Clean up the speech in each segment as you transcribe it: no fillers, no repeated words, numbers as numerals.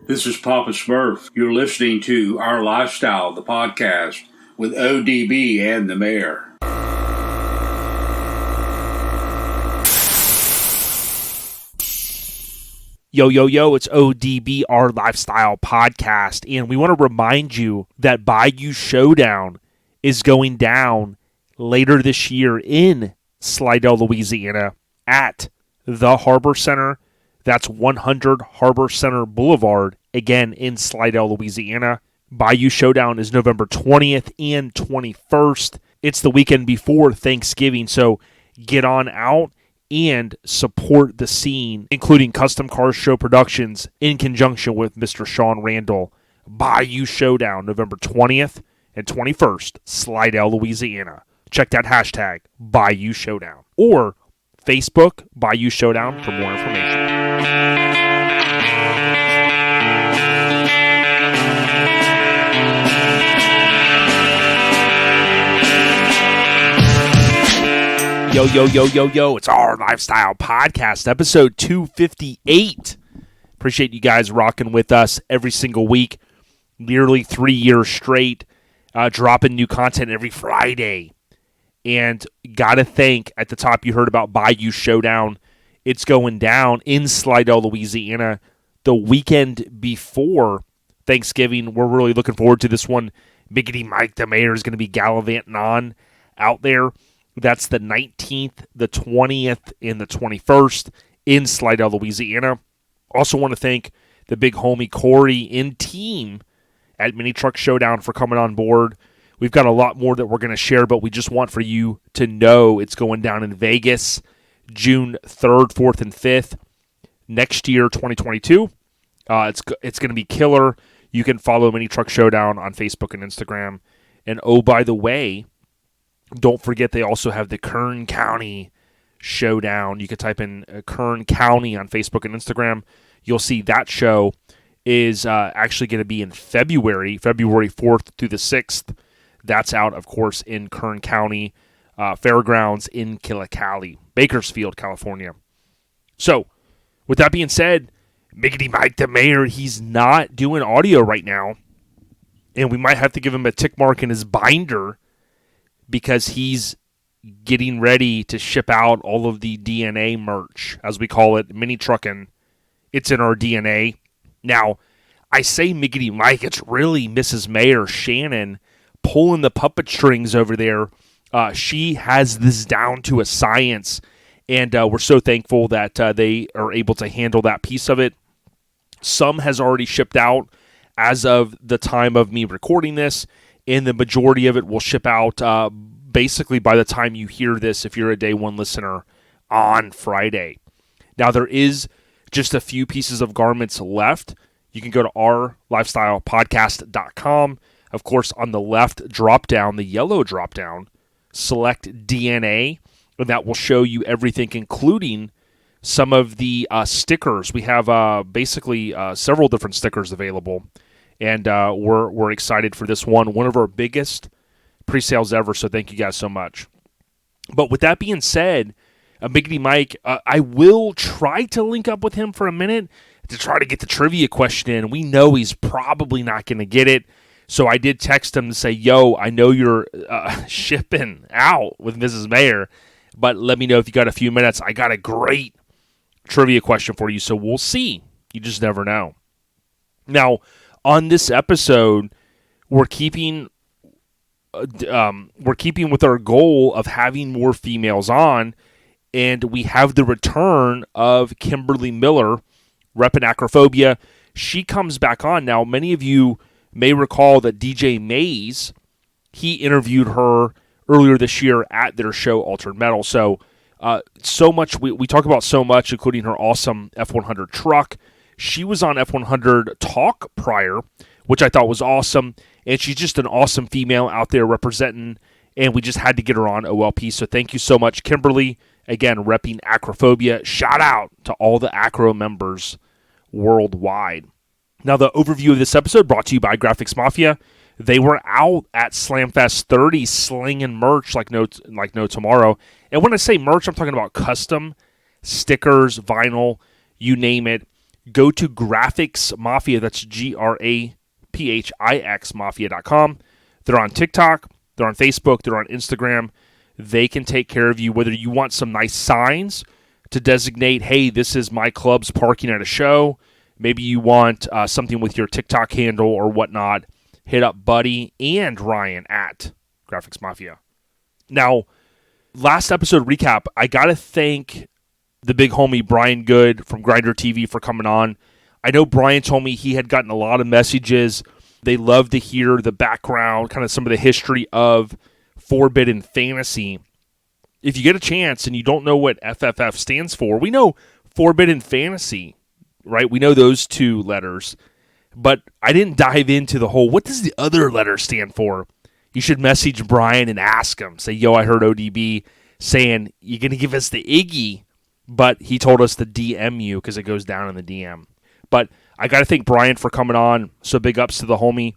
This is Papa Smurf. You're listening to Our Lifestyle, the podcast, with ODB and the Mayor. Yo, it's ODB, Our Lifestyle podcast, and we want to remind you that Bayou Showdown is going down later this year in Slidell, Louisiana at the Harbor Center. That's 100 Harbor Center Boulevard, again in Slidell, Louisiana. Bayou Showdown is November 20th and 21st. It's the weekend before Thanksgiving, so get on out and support the scene, including Custom Cars Show Productions in conjunction with Mr. Sean Randall. Bayou Showdown, November 20th and 21st, Slidell, Louisiana. Check that hashtag, Bayou Showdown, or Facebook, Bayou Showdown, for more information. Yo, it's Our Lifestyle Podcast, episode 258. Appreciate you guys rocking with us every single week, nearly 3 years straight, dropping new content every Friday. And gotta thank, at the top you heard about Bayou Showdown. It's going down in Slidell, Louisiana, the weekend before Thanksgiving. We're really looking forward to this one. Biggity Mike, the Mayor, is going to be gallivanting on out there. That's the 19th, the 20th, and the 21st in Slidell, Louisiana. Also want to thank the big homie Corey and team at Mini Truck Showdown for coming on board. We've got a lot more that we're going to share, but we just want for you to know it's going down in Vegas, June 3rd, 4th, and 5th, next year, 2022. It's going to be killer. You can follow Mini Truck Showdown on Facebook and Instagram. And oh, by the way, don't forget they also have the Kern County Showdown. You can type in Kern County on Facebook and Instagram. You'll see that show is actually going to be in February 4th through the 6th. That's out, of course, in Kern County Fairgrounds in Killicali, Bakersfield, California. So, with that being said, Miggity Mike the Mayor, he's not doing audio right now, and we might have to give him a tick mark in his binder because he's getting ready to ship out all of the DNA merch, as we call it, Mini Truckin. It's in our DNA. Now, I say Miggity Mike, it's really Mrs. Mayor Shannon pulling the puppet strings over there. She has this down to a science, and we're so thankful that they are able to handle that piece of it. Some has already shipped out as of the time of me recording this, and the majority of it will ship out basically by the time you hear this, if you're a day one listener, on Friday. Now, there is just a few pieces of garments left. You can go to ourlifestylepodcast.com. Of course, on the left drop-down, the yellow drop-down, select DNA, and that will show you everything, including some of the stickers. We have basically several different stickers available, and we're excited for this one of our biggest pre-sales ever, so thank you guys so much. But with that being said, Miggity Mike, I will try to link up with him for a minute to try to get the trivia question in. We know he's probably not going to get it. So I did text him to say, yo, I know you're shipping out with Mrs. Mayor, but let me know if you got a few minutes. I got a great trivia question for you, so we'll see. You just never know. Now, on this episode, we're keeping with our goal of having more females on, and we have the return of Kimberly Miller, repping Acrophobia. She comes back on. Now, many of you may recall that DJ Mays, he interviewed her earlier this year at their show Altered Metal. So much, we talk about so much, including her awesome F100 truck. She was on F100 Talk prior, which I thought was awesome. And she's just an awesome female out there representing, and we just had to get her on OLP. So thank you so much, Kimberly. Again, repping Acrophobia. Shout out to all the Acro members worldwide. Now, the overview of this episode brought to you by Graphics Mafia. They were out at Slamfest 30 slinging merch like no tomorrow. And when I say merch, I'm talking about custom stickers, vinyl, you name it. go to Graphics Mafia. That's GRAPHIX Mafia.com. They're on TikTok. They're on Facebook. They're on Instagram. They can take care of you, whether you want some nice signs to designate, hey, this is my club's parking at a show. Maybe you want something with your TikTok handle or whatnot. Hit up Buddy and Ryan at Graphics Mafia. Now, last episode recap, I got to thank the big homie Brian Good from Grinder TV for coming on. I know Brian told me he had gotten a lot of messages. They love to hear the background, kind of some of the history of Forbidden Fantasy. If you get a chance and you don't know what FFF stands for, we know Forbidden Fantasy, right? We know those two letters. But I didn't dive into the whole, what does the other letter stand for? You should message Brian and ask him. Say, yo, I heard ODB saying, you're going to give us the Iggy. But he told us to DM you because it goes down in the DM. But I got to thank Brian for coming on. So big ups to the homie.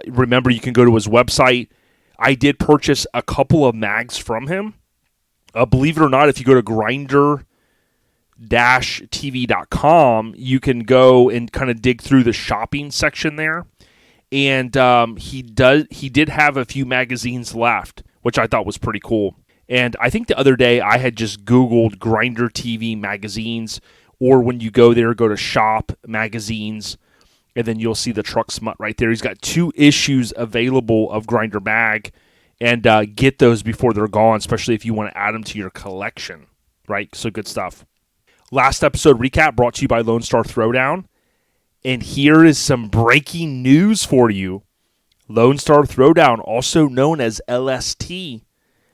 Remember, you can go to his website. I did purchase a couple of mags from him. Believe it or not, if you go to grinder-tv.com, you can go and kind of dig through the shopping section there. And he did have a few magazines left, which I thought was pretty cool. And I think the other day I had just Googled Grinder TV magazines, or when you go there, go to shop magazines, and then you'll see the Truck Smut right there. He's got 2 issues available of Grinder Mag, and get those before they're gone, especially if you want to add them to your collection, right? So good stuff. Last episode recap brought to you by Lone Star Throwdown, and here is some breaking news for you. Lone Star Throwdown, also known as LST,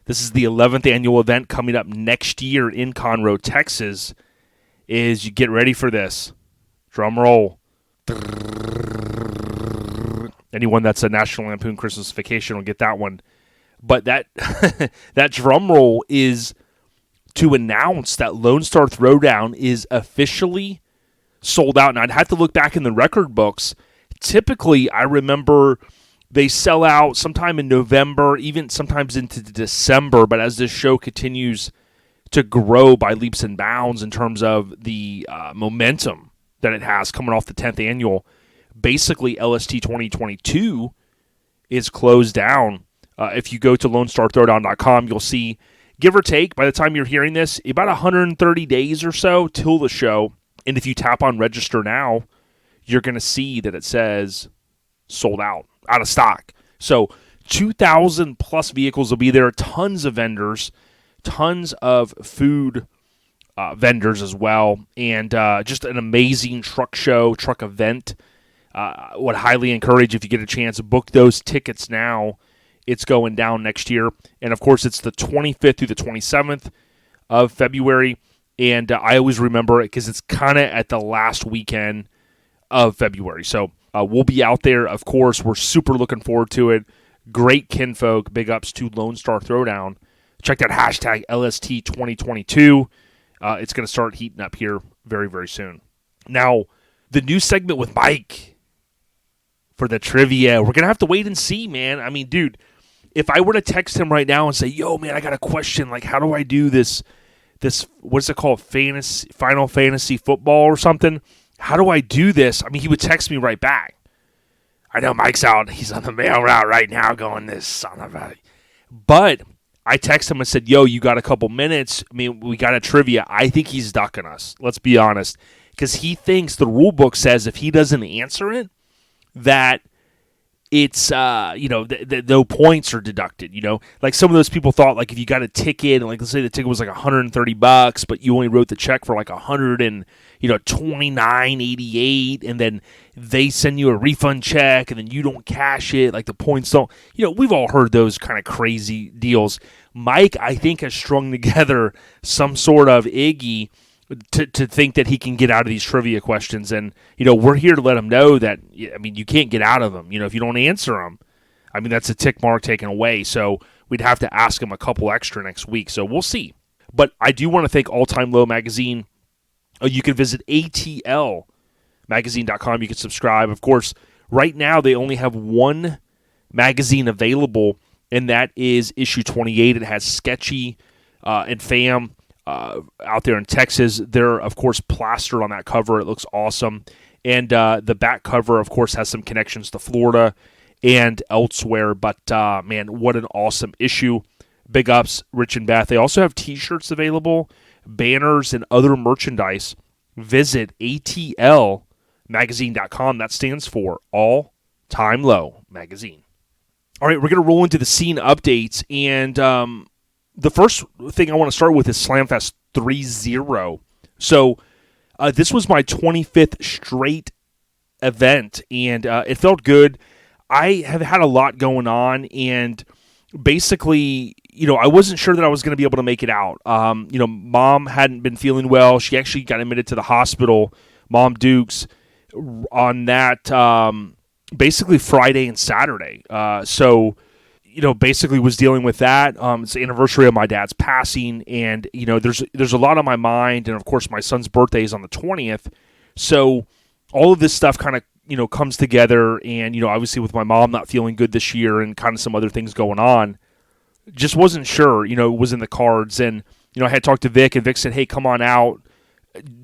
this is the 11th annual event coming up next year in Conroe, Texas. You get ready for this. Drum roll. Anyone that's a National Lampoon Christmas Vacation will get that one. But that that drum roll is to announce that Lone Star Throwdown is officially sold out. And I'd have to look back in the record books. Typically, I remember they sell out sometime in November, even sometimes into December. But as this show continues to grow by leaps and bounds in terms of the momentum that it has coming off the 10th annual, basically LST 2022 is closed down. If you go to LoneStarThrowdown.com, you'll see, give or take, by the time you're hearing this, about 130 days or so till the show. And if you tap on register now, you're going to see that it says sold out of stock. So 2,000 plus vehicles will be there, tons of vendors, tons of food vendors as well, and just an amazing truck show, truck event. Would highly encourage, if you get a chance, book those tickets now. It's going down next year. And, of course, it's the 25th through the 27th of February. And I always remember it because it's kind of at the last weekend of February. So we'll be out there, of course. We're super looking forward to it. Great kinfolk. Big ups to Lone Star Throwdown. Check that hashtag LST 2022. It's going to start heating up here very, very soon. Now, the new segment with Mike for the trivia, we're going to have to wait and see, man. I mean, dude, if I were to text him right now and say, yo, man, I got a question. Like, how do I do this, what's it called, Final Fantasy football or something? How do I do this? I mean, he would text me right back. I know Mike's out. He's on the mail route right now going, this son of a... But I texted him and said, yo, you got a couple minutes. I mean, we got a trivia. I think he's ducking us. Let's be honest. Because he thinks the rule book says if he doesn't answer it, that it's, no points are deducted, Like some of those people thought, like, if you got a ticket, and like, let's say the ticket was like $130, but you only wrote the check for like $129.88, and then they send you a refund check, and then you don't cash it, like the points don't, we've all heard those kind of crazy deals. Mike, I think, has strung together some sort of Iggy to think that he can get out of these trivia questions. And, we're here to let him know that, I mean, you can't get out of them. If you don't answer them, I mean, that's a tick mark taken away. So we'd have to ask him a couple extra next week. So we'll see. But I do want to thank All Time Low Magazine. You can visit atlmagazine.com. You can subscribe. Of course, right now they only have one magazine available, and that is issue 28. It has Sketchy and Fam. out there in Texas. They're, of course, plastered on that cover. It looks awesome. And the back cover, of course, has some connections to Florida and elsewhere. But, man, what an awesome issue. Big ups, Rich and Beth. They also have T-shirts available, banners, and other merchandise. Visit atlmagazine.com. That stands for All Time Low Magazine. All right, we're going to roll into the scene updates. And the first thing I want to start with is SlamFest 3.0. So this was my 25th straight event, and it felt good. I have had a lot going on, and basically, I wasn't sure that I was going to be able to make it out. Mom hadn't been feeling well. She actually got admitted to the hospital, Mom Dukes, on that basically Friday and Saturday. Basically was dealing with that. It's the anniversary of my dad's passing, and, there's a lot on my mind, and, of course, my son's birthday is on the 20th. So all of this stuff kind of, comes together, and, obviously with my mom not feeling good this year and kind of some other things going on, just wasn't sure, it was in the cards. And, I had talked to Vic, and Vic said, hey, come on out,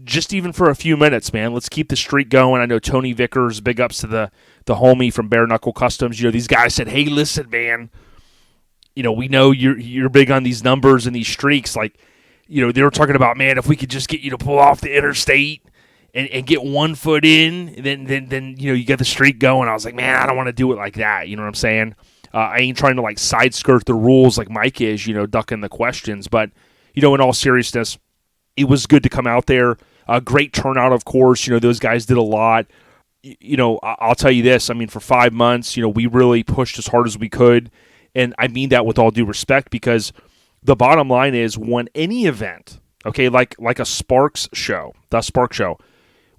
just even for a few minutes, man. Let's keep the streak going. I know Tony Vickers, big ups to the homie from Bare Knuckle Customs. These guys said, hey, listen, man, we know you're big on these numbers and these streaks. Like, they were talking about, man, if we could just get you to pull off the interstate and get 1 foot in, then you get the streak going. I was like, man, I don't want to do it like that. You know what I'm saying? I ain't trying to like side skirt the rules like Mike is, ducking the questions. But, in all seriousness, it was good to come out there. Great turnout, of course. Those guys did a lot. I'll tell you this. I mean, for 5 months, we really pushed as hard as we could. And I mean that with all due respect, because the bottom line is when any event, okay, like a Sparks show, the Spark Show,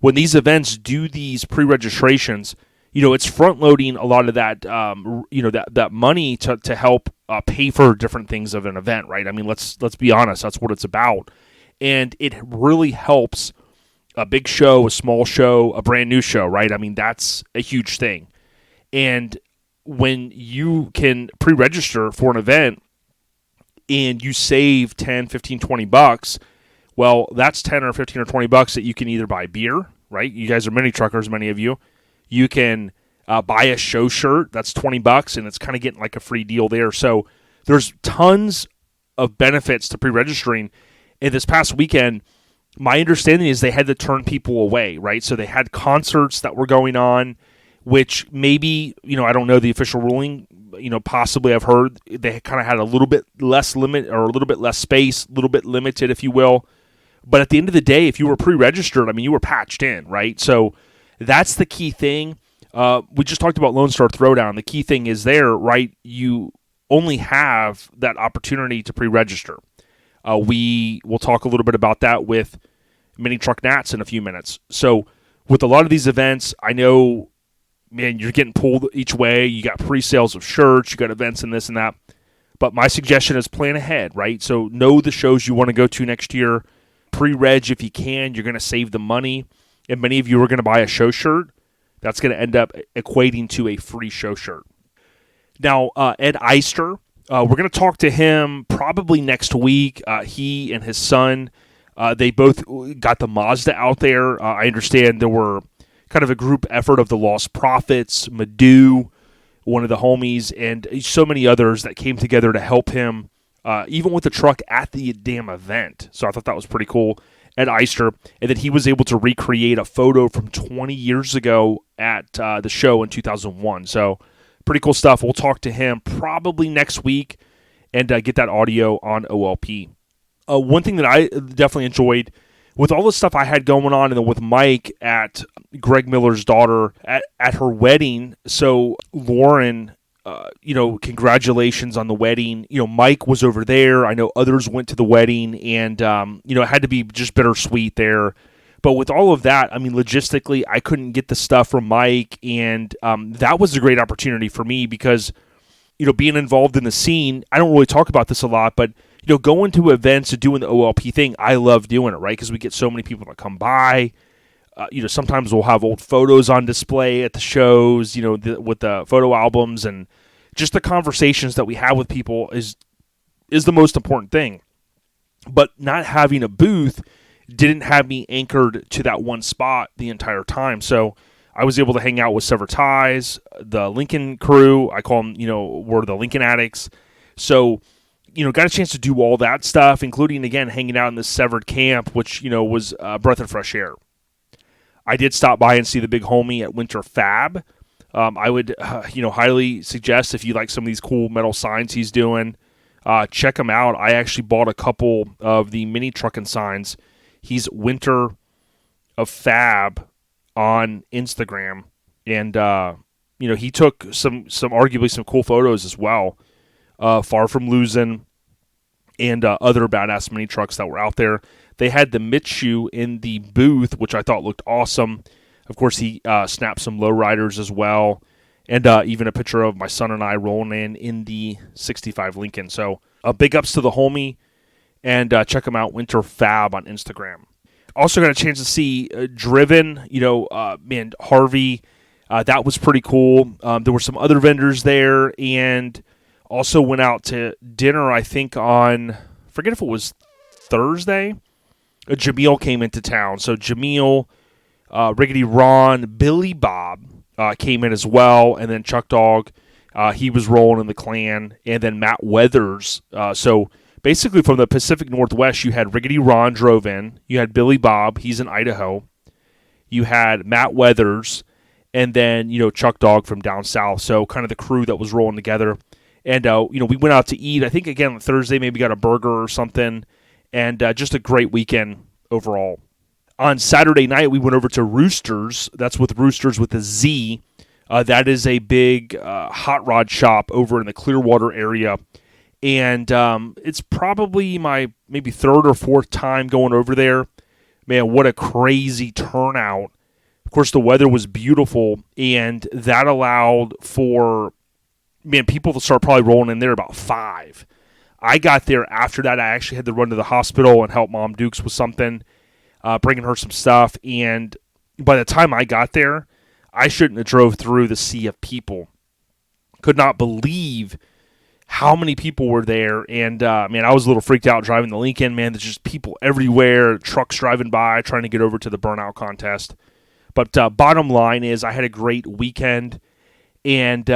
when these events do these pre-registrations, it's front-loading a lot of that, that money to help pay for different things of an event, right? I mean, let's be honest. That's what it's about. And it really helps a big show, a small show, a brand new show, right? I mean, that's a huge thing. And when you can pre-register for an event and you save 10, 15, 20 bucks, well, that's 10 or 15 or 20 bucks that you can either buy beer, right? You guys are mini truckers, many of you. You can buy a show shirt. That's 20 bucks, and it's kind of getting like a free deal there. So there's tons of benefits to pre-registering. And this past weekend, my understanding is they had to turn people away, right? So they had concerts that were going on, which maybe, I don't know the official ruling, possibly I've heard they kind of had a little bit less limit or a little bit less space, a little bit limited, if you will. But at the end of the day, if you were pre-registered, I mean, you were patched in, right? So that's the key thing. We just talked about Lone Star Throwdown. The key thing is there, right? You only have that opportunity to pre-register. We will talk a little bit about that with Mini Truck Nats in a few minutes. So with a lot of these events, I know, man, you're getting pulled each way. You got pre-sales of shirts, you got events and this and that. But my suggestion is plan ahead, right? So know the shows you want to go to next year. Pre-reg if you can. You're going to save the money. And many of you are going to buy a show shirt. That's going to end up equating to a free show shirt. Now, Ed Eister, we're going to talk to him probably next week. He and his son, they both got the Mazda out there. I understand there were kind of a group effort of the Lost Prophets, Madhu, one of the homies, and so many others that came together to help him, even with the truck at the damn event. So I thought that was pretty cool. Ed Eister, and then he was able to recreate a photo from 20 years ago at the show in 2001. So pretty cool stuff. We'll talk to him probably next week and get that audio on OLP. One thing that I definitely enjoyed with all the stuff I had going on, and then with Mike at Greg Miller's daughter at her wedding. So Lauren, congratulations on the wedding. Mike was over there. I know others went to the wedding, and, it had to be just bittersweet there. But with all of that, I mean, logistically, I couldn't get the stuff from Mike, and that was a great opportunity for me because, being involved in the scene, I don't really talk about this a lot, but, going to events and doing the OLP thing, I love doing it, right? Because we get so many people that come by. Sometimes we'll have old photos on display at the shows, with the photo albums, and just the conversations that we have with people is the most important thing. But not having a booth didn't have me anchored to that one spot the entire time. So I was able to hang out with Sever Ties, the Lincoln crew. I call them, were the Lincoln addicts. So, got a chance to do all that stuff, including, again, hanging out in the Severed camp, which, was a breath of fresh air. I did stop by and see the big homie at Winter Fab. I would, highly suggest if you like some of these cool metal signs he's doing, check him out. I actually bought a couple of the mini Truckin signs. He's Winter of Fab on Instagram, and he took some arguably some cool photos as well. Far From Losing and other badass mini trucks that were out there. They had the Mitsu in the booth, which I thought looked awesome. Of course, he snapped some lowriders as well, and even a picture of my son and I rolling in the 65 Lincoln. So big ups to the homie, and check him out, Winter Fab on Instagram. Also got a chance to see Driven, Harvey. That was pretty cool. There were some other vendors there, and also went out to dinner, I think on, forget if it was Thursday. Jameel came into town. So Jameel, Riggedy Ron, Billy Bob came in as well, and then Chuck Dog, he was rolling in the clan, and then Matt Weathers. So basically from the Pacific Northwest, you had Riggedy Ron drove in, you had Billy Bob, he's in Idaho, you had Matt Weathers, and then, Chuck Dog from down south. So kind of the crew that was rolling together. And, we went out to eat, I think, again, on Thursday, maybe got a burger or something, and just a great weekend overall. On Saturday night, we went over to Roosters. That's with Roosters with a Z. That is a big hot rod shop over in the Clearwater area. And it's probably my maybe third or fourth time going over there. Man, what a crazy turnout. Of course, the weather was beautiful, and that allowed for people to start probably rolling in there about 5. I got there after that. I actually had to run to the hospital and help Mom Dukes with something, bringing her some stuff. And by the time I got there, I shouldn't have drove through the sea of people. Could not believe how many people were there. And, I was a little freaked out driving the Lincoln. Man, there's just people everywhere, trucks driving by, trying to get over to the burnout contest. But bottom line is I had a great weekend. And,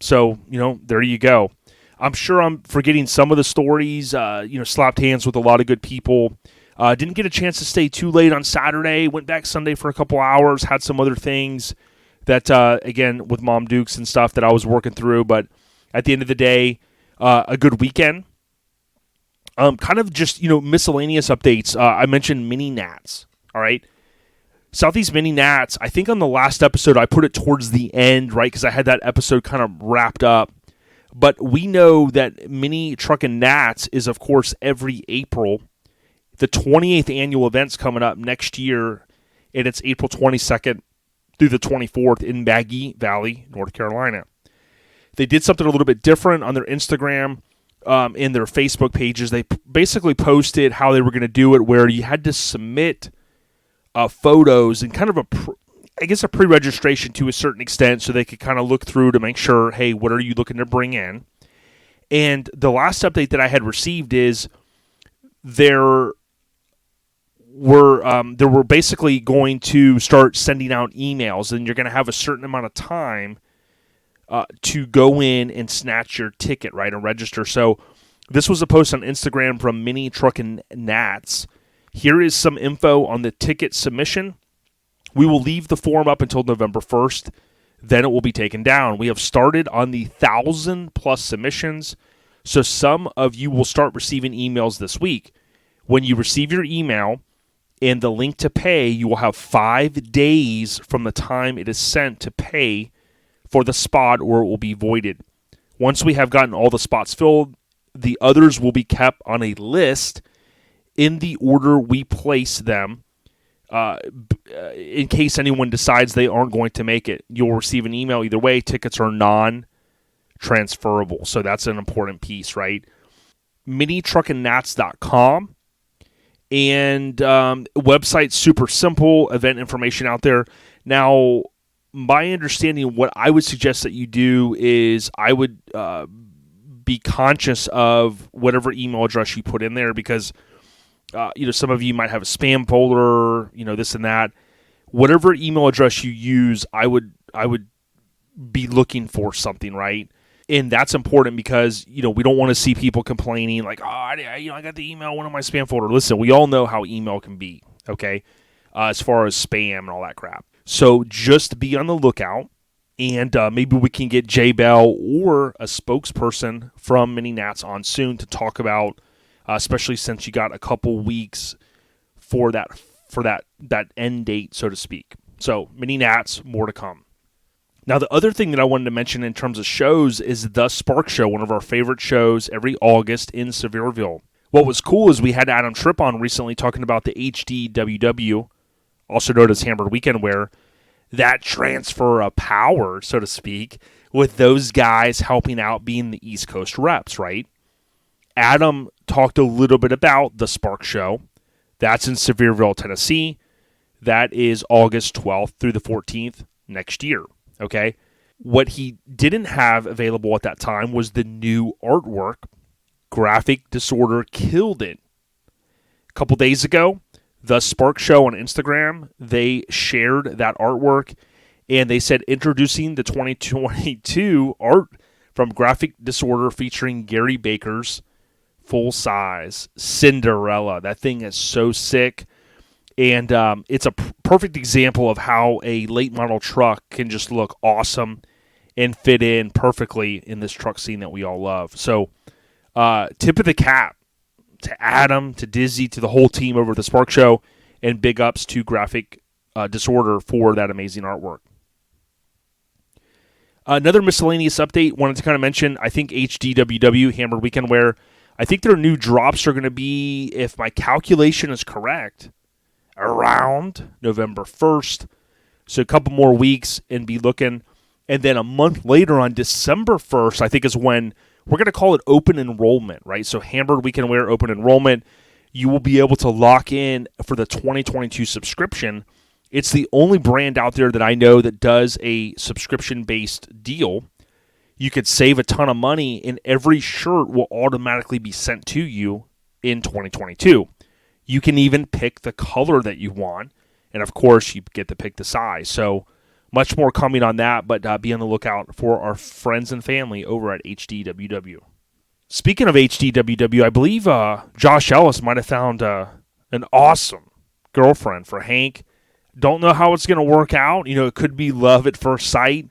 so, there you go. I'm sure I'm forgetting some of the stories, slapped hands with a lot of good people. Didn't get a chance to stay too late on Saturday. Went back Sunday for a couple hours. Had some other things that, again, with Mom Dukes and stuff that I was working through. But at the end of the day, a good weekend. Kind of just, miscellaneous updates. I mentioned Mini Nats, all right? Southeast Mini Nats, I think on the last episode, I put it towards the end, right, because I had that episode kind of wrapped up. But we know that Mini Truckin' Nats is, of course, every April. The 28th annual event's coming up next year, and it's April 22nd through the 24th in Maggie Valley, North Carolina. They did something a little bit different on their Instagram, in their Facebook pages. They basically posted how they were going to do it, where you had to submit photos and kind of a pre-registration to a certain extent, so they could kind of look through to make sure, hey, what are you looking to bring in? And the last update that I had received is there were basically going to start sending out emails, and you're going to have a certain amount of time to go in and snatch your ticket, right, and register. So this was a post on Instagram from Mini Truckin' Nats. Here is some info on the ticket submission. We will leave the form up until November 1st. Then it will be taken down. We have started on the 1,000+ submissions, so some of you will start receiving emails this week. When you receive your email and the link to pay, you will have 5 days from the time it is sent to pay for the spot, or it will be voided. Once we have gotten all the spots filled, the others will be kept on a list in the order we place them, in case anyone decides they aren't going to make it. You'll receive an email either way. Tickets are non-transferable, so that's an important piece, right? minitruckinnats.com, and website's super simple, event information out there. Now, my understanding, what I would suggest that you do is I would be conscious of whatever email address you put in there because, some of you might have a spam folder, this and that. Whatever email address you use, I would be looking for something, right? And that's important because, we don't want to see people complaining like, I got the email in my spam folder. Listen, we all know how email can be, okay, as far as spam and all that crap. So just be on the lookout, and maybe we can get Jay Bell or a spokesperson from Mini Nats on soon to talk about, especially since you got a couple weeks for that end date, so to speak. So Mini Nats, more to come. Now, the other thing that I wanted to mention in terms of shows is the Spark Show, one of our favorite shows every August in Sevierville. What was cool is we had Adam Tripp on recently talking about the HDWW, also known as Hammered Weekend Wear, that transfer of power, so to speak, with those guys helping out being the East Coast reps, right? Adam talked a little bit about the Spark Show. That's in Sevierville, Tennessee. That is August 12th through the 14th next year, okay? What he didn't have available at that time was the new artwork. Graphic Disorder killed it. A couple days ago, the Spark Show on Instagram, they shared that artwork, and they said introducing the 2022 art from Graphic Disorder featuring Gary Baker's full-size Cinderella. That thing is so sick, and it's a perfect example of how a late model truck can just look awesome and fit in perfectly in this truck scene that we all love. So, tip of the cap to Adam, to Dizzy, to the whole team over at the Spark Show, and big ups to Graphic Disorder for that amazing artwork. Another miscellaneous update, wanted to kind of mention, I think HDWW, Hammered Weekend Wear, I think their new drops are going to be, if my calculation is correct, around November 1st. So a couple more weeks and be looking. And then a month later on December 1st, I think is when we're going to call it open enrollment, right? So Hammered Weekend Wear open enrollment, you will be able to lock in for the 2022 subscription. It's the only brand out there that I know that does a subscription-based deal. You could save a ton of money, and every shirt will automatically be sent to you in 2022. You can even pick the color that you want, and of course, you get to pick the size. So much more coming on that, but be on the lookout for our friends and family over at HDWW. Speaking of HDWW, I believe Josh Ellis might have found an awesome girlfriend for Hank. Don't know how it's going to work out. It could be love at first sight.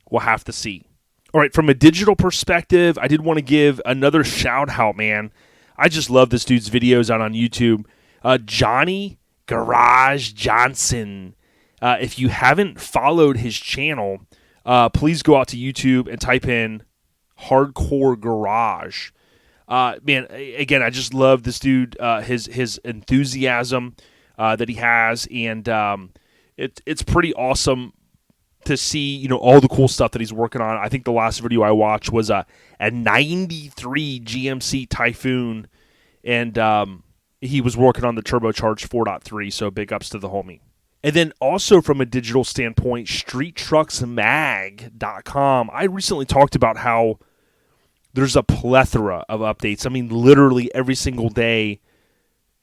We'll have to see. All right, from a digital perspective, I did want to give another shout-out, man. I just love this dude's videos out on YouTube. Johnny Garage Johnson. If you haven't followed his channel, please go out to YouTube and type in Hardcore Garage. Man, again, I just love this dude, his enthusiasm that he has, and it's pretty awesome to see, all the cool stuff that he's working on. I think the last video I watched was a 93 GMC Typhoon, and he was working on the turbocharged 4.3, so big ups to the homie. And then also from a digital standpoint, StreetTrucksMag.com. I recently talked about how there's a plethora of updates. I mean, literally every single day,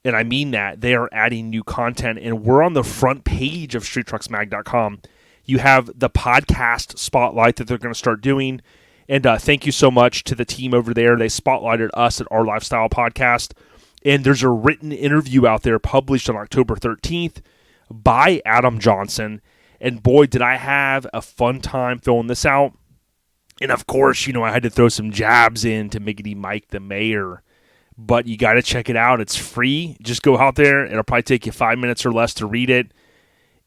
and I mean that, they are adding new content, and we're on the front page of StreetTrucksMag.com. You have the podcast spotlight that they're going to start doing, and thank you so much to the team over there. They spotlighted us at Our Lifestyle Podcast, and there's a written interview out there published on October 13th by Adam Johnson, and boy, did I have a fun time filling this out. And of course, I had to throw some jabs in to Miggity Mike the Mayor, but you got to check it out. It's free. Just go out there. It'll probably take you 5 minutes or less to read it,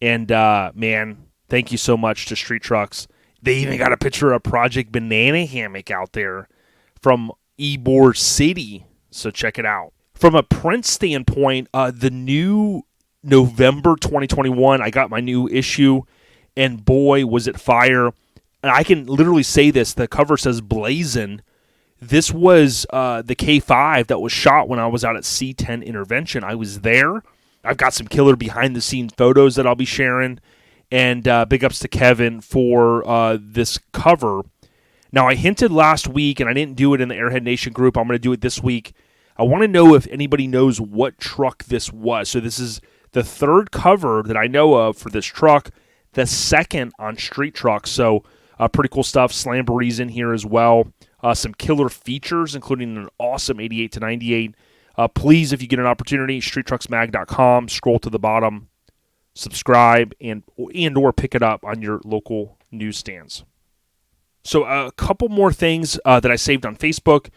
and man, thank you so much to Street Trucks. They even got a picture of Project Banana Hammock out there from Ybor City, so check it out. From a print standpoint, the new November 2021, I got my new issue, and boy, was it fire. And I can literally say this, the cover says Blazin'. This was the K5 that was shot when I was out at C10 Intervention. I was there. I've got some killer behind-the-scenes photos that I'll be sharing. And big ups to Kevin for this cover. Now, I hinted last week, and I didn't do it in the Airhead Nation group. I'm going to do it this week. I want to know if anybody knows what truck this was. So this is the third cover that I know of for this truck, the second on Street Truck. So pretty cool stuff. Slamboree's in here as well. Some killer features, including an awesome 88 to 98. Please, if you get an opportunity, streettrucksmag.com, scroll to the bottom, subscribe, and or pick it up on your local newsstands. So a couple more things that I saved on Facebook.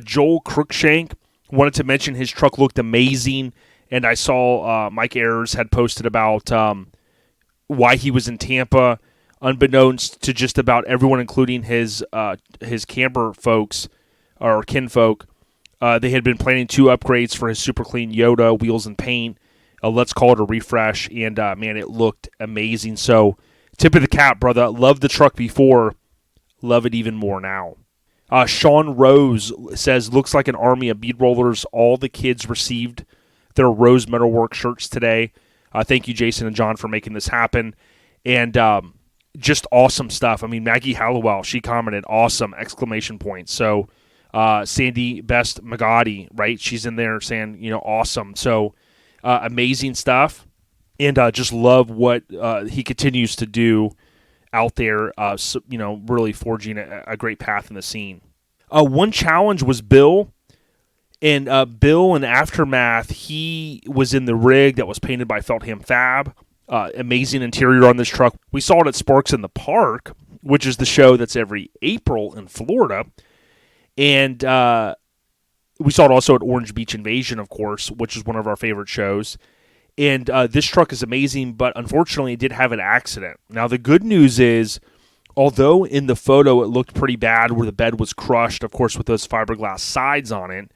Joel Crookshank wanted to mention his truck looked amazing, and I saw Mike Ayers had posted about why he was in Tampa, unbeknownst to just about everyone, including his camper folks or kinfolk. They had been planning 2 upgrades for his super clean Yoda wheels and paint. Let's call it a refresh, and man, it looked amazing. So tip of the cap, brother. Loved the truck before. Love it even more now. Sean Rose says, looks like an army of bead rollers. All the kids received their Rose Metalwork shirts today. Thank you, Jason and John, for making this happen. And just awesome stuff. I mean, Maggie Hallowell, she commented, awesome, exclamation point. So Sandy Best Magadi, right? She's in there saying, awesome. So amazing stuff. And just love what he continues to do out there, really forging a great path in the scene. One challenge was Bill. And Bill, in Aftermath, he was in the rig that was painted by Feltham Fab. Amazing interior on this truck. We saw it at Sparks in the Park, which is the show that's every April in Florida. And we saw it also at Orange Beach Invasion, of course, which is one of our favorite shows. And this truck is amazing, but unfortunately it did have an accident. Now, the good news is, although in the photo it looked pretty bad where the bed was crushed, of course, with those fiberglass sides on it,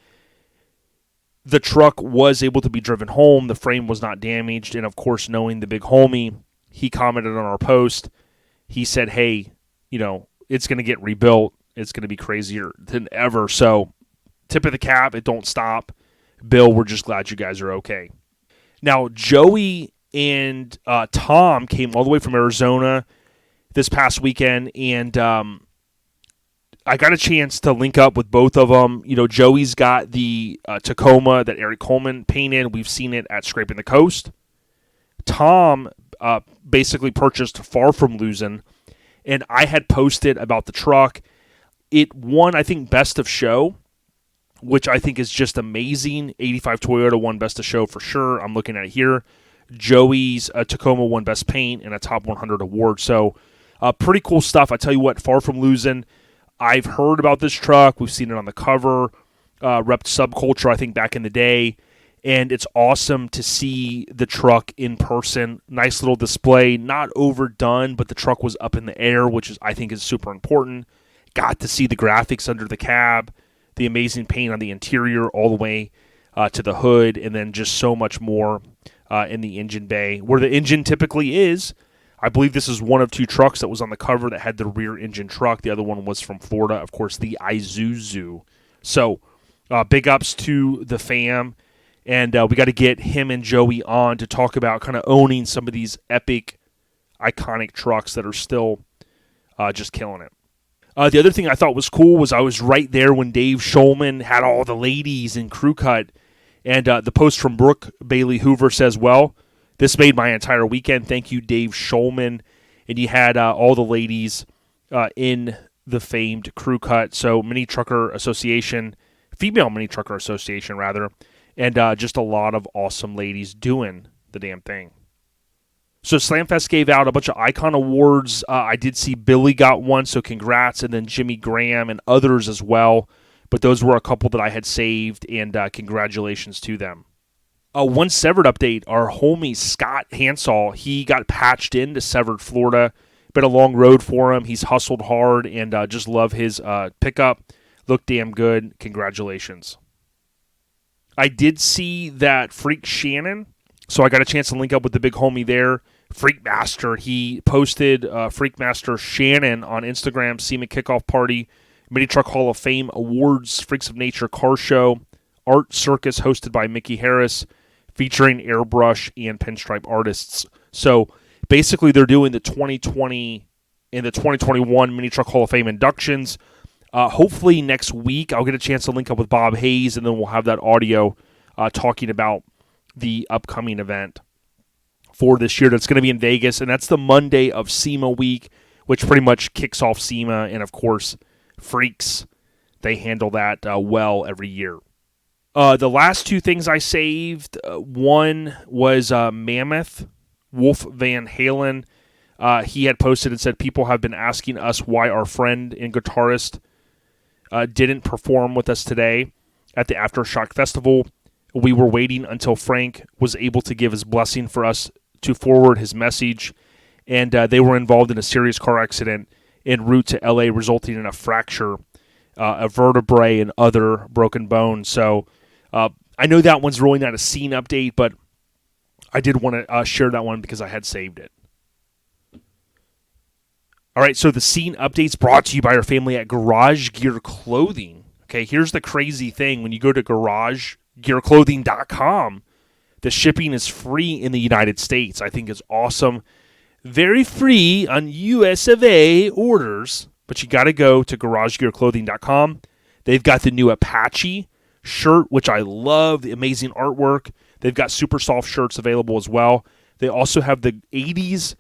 the truck was able to be driven home. The frame was not damaged. And, of course, knowing the big homie, he commented on our post. He said, hey, it's going to get rebuilt. It's going to be crazier than ever. So, tip of the cap, it don't stop. Bill, we're just glad you guys are okay. Now, Joey and Tom came all the way from Arizona this past weekend, and I got a chance to link up with both of them. Joey's got the Tacoma that Eric Coleman painted. We've seen it at Scraping the Coast. Tom basically purchased Far From Losing, and I had posted about the truck. It won, I think, Best of Show, which I think is just amazing. 85 Toyota won Best of Show for sure. I'm looking at it here. Joey's Tacoma won Best Paint and a Top 100 award. So pretty cool stuff. I tell you what, Far From Losing, I've heard about this truck. We've seen it on the cover. Repped Subculture, I think, back in the day. And it's awesome to see the truck in person. Nice little display. Not overdone, but the truck was up in the air, which I think is super important. Got to see the graphics under the cab, the amazing paint on the interior all the way to the hood, and then just so much more in the engine bay, where the engine typically is. I believe this is one of 2 trucks that was on the cover that had the rear engine truck. The other one was from Florida, of course, the Isuzu. So big ups to the fam, and we got to get him and Joey on to talk about kind of owning some of these epic, iconic trucks that are still just killing it. The other thing I thought was cool was I was right there when Dave Schulman had all the ladies in crew cut. And the post from Brooke Bailey Hoover says, well, this made my entire weekend. Thank you, Dave Schulman. And he had all the ladies in the famed crew cut. So Mini Trucker Association, Female Mini Trucker Association, rather. And just a lot of awesome ladies doing the damn thing. So Slamfest gave out a bunch of icon awards. I did see Billy got one, so congrats, and then Jimmy Graham and others as well. But those were a couple that I had saved, and congratulations to them. One Severed update, our homie Scott Hansall, he got patched into Severed, Florida. Been a long road for him. He's hustled hard, and just love his pickup. Looked damn good. Congratulations. I did see that Freak Shannon, so I got a chance to link up with the big homie there. Freakmaster, he posted Freakmaster Shannon on Instagram, SEMA Kickoff Party, Mini Truck Hall of Fame Awards, Freaks of Nature Car Show, Art Circus hosted by Mickey Harris, featuring airbrush and pinstripe artists. So basically they're doing the 2020 in the 2021 Mini Truck Hall of Fame inductions. Hopefully next week I'll get a chance to link up with Bob Hayes, and then we'll have that audio talking about the upcoming event for this year that's going to be in Vegas, and that's the Monday of SEMA week, which pretty much kicks off SEMA, and of course, Freaks, they handle that well every year. The last two things I saved, one was Mammoth, Wolf Van Halen. He had posted and said, people have been asking us why our friend and guitarist didn't perform with us today at the Aftershock Festival. We were waiting until Frank was able to give his blessing for us to forward his message, and they were involved in a serious car accident en route to LA, resulting in a fracture, a vertebrae, and other broken bones. So I know that one's really not a scene update, but I did want to share that one because I had saved it. All right, so the scene update's brought to you by our family at Garage Gear Clothing. Okay, here's the crazy thing. When you go to garagegearclothing.com, the shipping is free in the United States. I think it's awesome. Very free on US of A orders, but you got to go to garagegearclothing.com. They've got the new Apache shirt, which I love, the amazing artwork. They've got super soft shirts available as well. They also have the 80s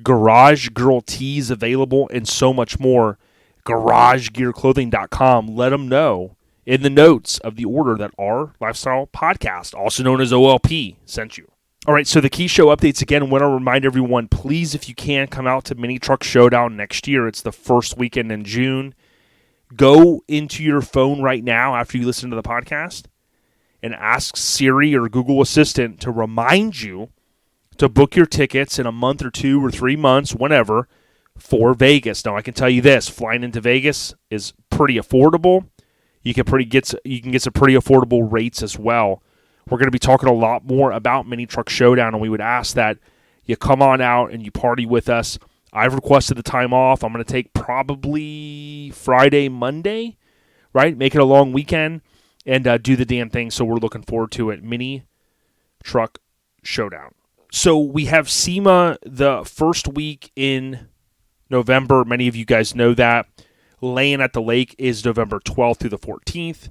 Garage Girl tees available and so much more. GarageGearClothing.com. Let them know in the notes of the order that our Lifestyle Podcast, also known as OLP, sent you. All right, so the key show updates again. I want to remind everyone, please, if you can, come out to Mini Truck Showdown next year. It's the first weekend in June. Go into your phone right now after you listen to the podcast and ask Siri or Google Assistant to remind you to book your tickets in a month or 2 or 3 months, whenever, for Vegas. Now, I can tell you this, flying into Vegas is pretty affordable. You can get some pretty affordable rates as well. We're going to be talking a lot more about Mini Truck Showdown, and we would ask that you come on out and you party with us. I've requested the time off. I'm going to take probably Friday, Monday, right? Make it a long weekend and do the damn thing. So we're looking forward to it. Mini Truck Showdown. So we have SEMA the first week in November. Many of you guys know that. Laying at the Lake is November 12th through the 14th.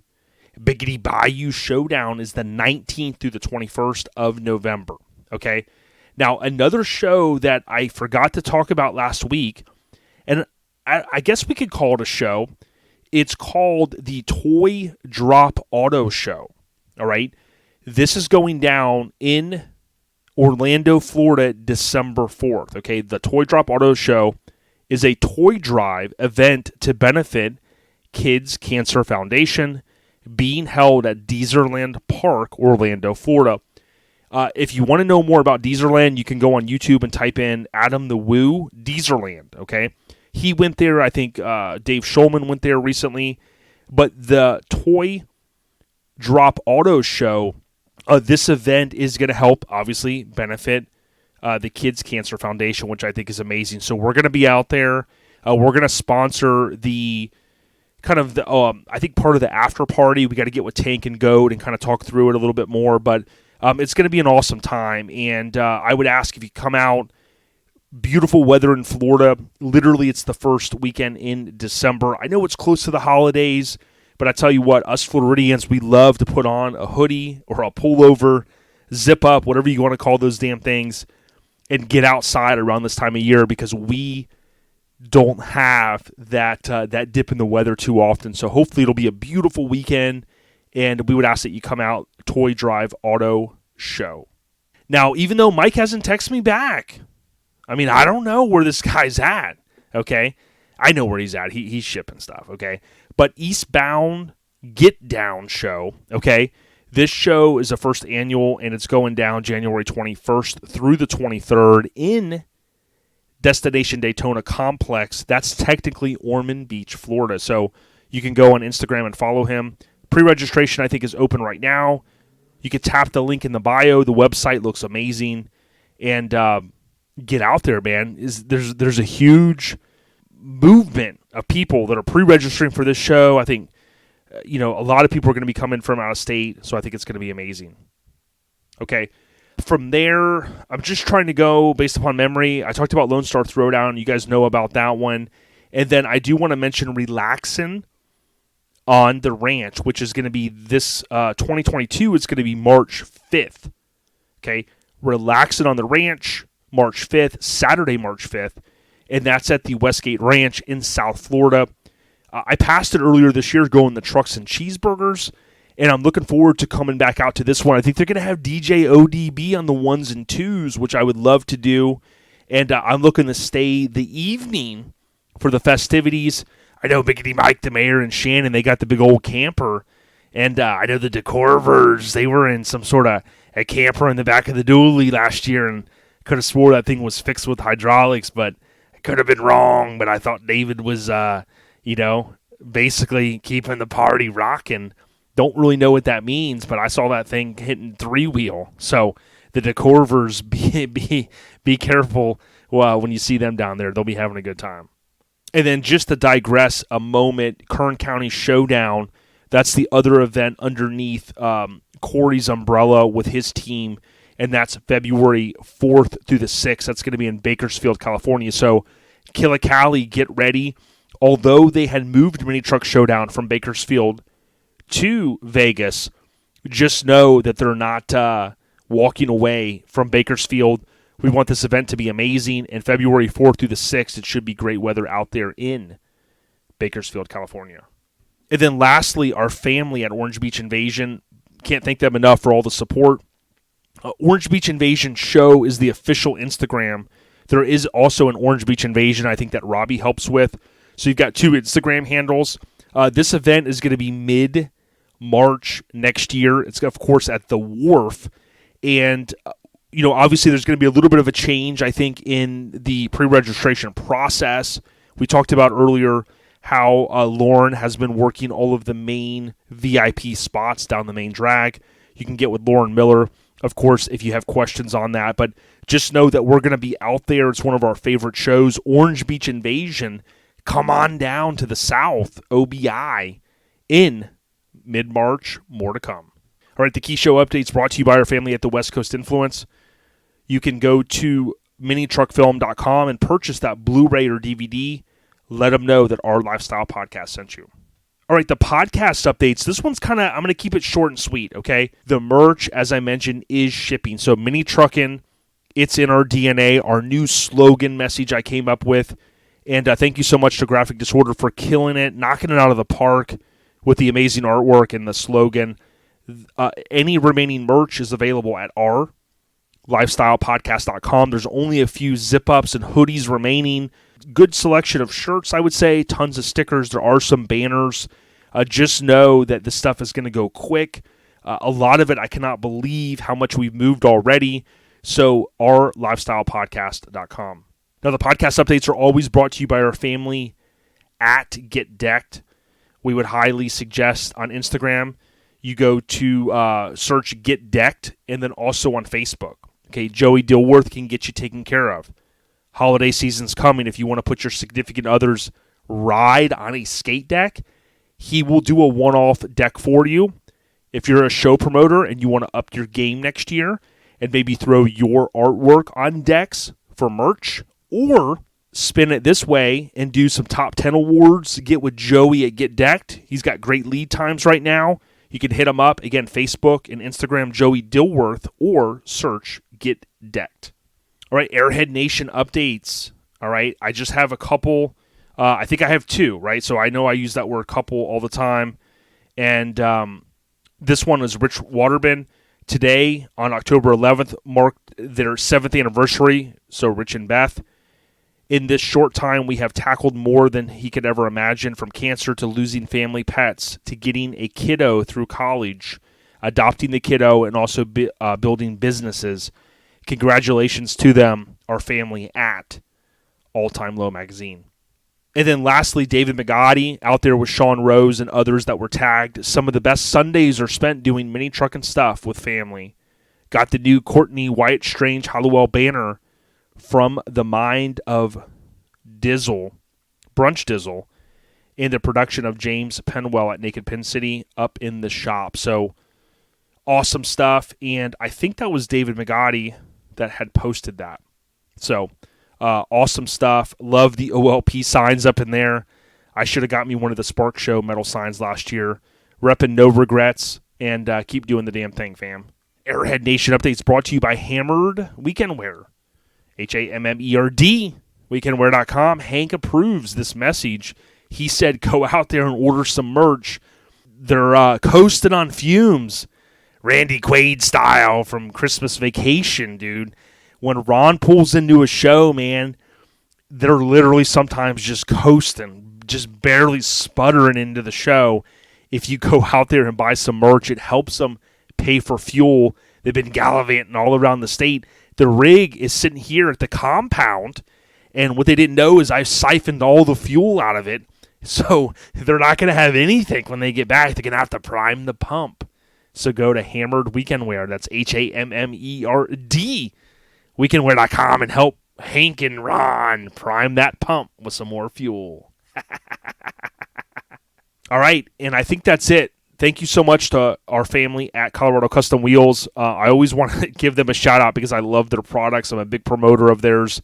Biggity Bayou Showdown is the 19th through the 21st of November. Okay? Now, another show that I forgot to talk about last week, and I guess we could call it a show. It's called the Toy Drop Auto Show. All right? This is going down in Orlando, Florida, December 4th. Okay? The Toy Drop Auto Show is a toy drive event to benefit Kids Cancer Foundation, being held at Deezerland Park, Orlando, Florida. If you want to know more about Deezerland, you can go on YouTube and type in Adam the Woo Deezerland, okay? He went there. I think Dave Schulman went there recently. But the Toy Drop Auto Show, this event is going to help, obviously, benefit the Kids Cancer Foundation, which I think is amazing. So we're going to be out there. We're going to sponsor the kind of the, I think part of the after party. We got to get with Tank and Goat and kind of talk through it a little bit more. But it's going to be an awesome time. And I would ask if you come out. Beautiful weather in Florida. Literally, it's the first weekend in December. I know it's close to the holidays, but I tell you what, us Floridians, we love to put on a hoodie or a pullover, zip up, whatever you want to call those damn things, and get outside around this time of year because we don't have that dip in the weather too often. So hopefully it'll be a beautiful weekend, and we would ask that you come out. Toy Drive Auto Show. Now, even though Mike hasn't texted me back, I mean, I don't know where this guy's at, okay? I know where he's at. He's shipping stuff, okay? But Eastbound Get Down Show, okay? This show is the first annual, and it's going down January 21st through the 23rd in Destination Daytona Complex. That's technically Ormond Beach, Florida. So you can go on Instagram and follow him. Pre-registration, I think, is open right now. You can tap the link in the bio. The website looks amazing. And get out there, man. There's a huge movement of people that are pre-registering for this show. I think a lot of people are going to be coming from out of state, so I think it's going to be amazing. Okay. From there, I'm just trying to go based upon memory. I talked about Lone Star Throwdown. You guys know about that one. And then I do want to mention Relaxin' on the Ranch, which is going to be this 2022. It's going to be March 5th. Okay, Relaxin' on the Ranch, March 5th, Saturday, March 5th. And that's at the Westgate Ranch in South Florida. I passed it earlier this year going the Trucks and Cheeseburgers, and I'm looking forward to coming back out to this one. I think they're going to have DJ ODB on the 1s and 2s, which I would love to do. And I'm looking to stay the evening for the festivities. I know Biggity Mike, the mayor, and Shannon, they got the big old camper. And I know the DeCorvers, they were in some sort of a camper in the back of the Dooley last year, and could have swore that thing was fixed with hydraulics, but I could have been wrong. But I thought David was, basically keeping the party rocking. Don't really know what that means, but I saw that thing hitting 3-wheel. So the DeCorvers, be careful when you see them down there. They'll be having a good time. And then just to digress a moment, Kern County Showdown, that's the other event underneath Corey's umbrella with his team, and that's February 4th through the 6th. That's going to be in Bakersfield, California. So Killicali, get ready. Although they had moved Mini Truck Showdown from Bakersfield to Vegas, just know that they're not walking away from Bakersfield. We want this event to be amazing, and February 4th through the 6th, it should be great weather out there in Bakersfield, California. And then lastly, our family at Orange Beach Invasion. Can't thank them enough for all the support. Orange Beach Invasion Show is the official Instagram. There is also an Orange Beach Invasion, I think, that Robbie helps with. So you've got 2 Instagram handles. This event is going to be mid-March next year. It's, of course, at the Wharf. And, obviously there's going to be a little bit of a change, I think, in the pre-registration process. We talked about earlier how Lauren has been working all of the main VIP spots down the main drag. You can get with Lauren Miller, of course, if you have questions on that. But just know that we're going to be out there. It's one of our favorite shows, Orange Beach Invasion. Come on down to the South, OBI, in mid-March. More to come. All right, the Key Show updates brought to you by our family at the West Coast Influence. You can go to minitruckfilm.com and purchase that Blu-ray or DVD. Let them know that our Lifestyle Podcast sent you. All right, the podcast updates. This one's I'm going to keep it short and sweet, okay? The merch, as I mentioned, is shipping. So Mini Truckin', it's in our DNA, our new slogan message I came up with. And thank you so much to Graphic Disorder for killing it, knocking it out of the park with the amazing artwork and the slogan. Any remaining merch is available at our lifestylepodcast.com. There's only a few zip-ups and hoodies remaining. Good selection of shirts, I would say. Tons of stickers. There are some banners. Just know that this stuff is going to go quick. A lot of it, I cannot believe how much we've moved already. So, our lifestylepodcast.com. Now, the podcast updates are always brought to you by our family at Get Decked. We would highly suggest on Instagram, you go to search Get Decked, and then also on Facebook. Okay, Joey Dilworth can get you taken care of. Holiday season's coming. If you want to put your significant other's ride on a skate deck, he will do a one-off deck for you. If you're a show promoter and you want to up your game next year and maybe throw your artwork on decks for merch, or spin it this way and do some top 10 awards, get with Joey at Get Decked. He's got great lead times right now. You can hit him up. Again, Facebook and Instagram, Joey Dilworth, or search Get Decked. All right, Airhead Nation updates. All right, I just have a couple. I think I have 2, right? So I know I use that word couple all the time. And this one is Rich Waterbin. Today, on October 11th, marked their 7th anniversary. So Rich and Beth. In this short time, we have tackled more than he could ever imagine, from cancer to losing family pets to getting a kiddo through college, adopting the kiddo, and also building businesses. Congratulations to them, our family, at All Time Low Magazine. And then lastly, David McGotti, out there with Sean Rose and others that were tagged. Some of the best Sundays are spent doing mini trucking stuff with family. Got the new Courtney Wyatt Strange Hallowell banner from the mind of Dizzle, Brunch Dizzle, in the production of James Penwell at Naked Pin City up in the shop. So Awesome stuff. And I think that was David McGotti that had posted that. So awesome stuff. Love the OLP signs up in there. I should have got me one of the Spark Show metal signs last year. Repping no regrets, and keep doing the damn thing, fam. Airhead Nation updates brought to you by Hammered Weekend Wear. HAMMERD, weekendwear.com. Hank approves this message. He said go out there and order some merch. They're coasting on fumes. Randy Quaid style from Christmas Vacation, dude. When Ron pulls into a show, man, they're literally sometimes just coasting, just barely sputtering into the show. If you go out there and buy some merch, it helps them pay for fuel. They've been gallivanting all around the state. The rig is sitting here at the compound, and what they didn't know is I siphoned all the fuel out of it, so they're not going to have anything when they get back. They're going to have to prime the pump. So go to Hammered Weekend Wear. That's HAMMERD, weekendwear.com, and help Hank and Ron prime that pump with some more fuel. All right, and I think that's it. Thank you so much to our family at Colorado Custom Wheels. I always want to give them a shout-out because I love their products. I'm a big promoter of theirs.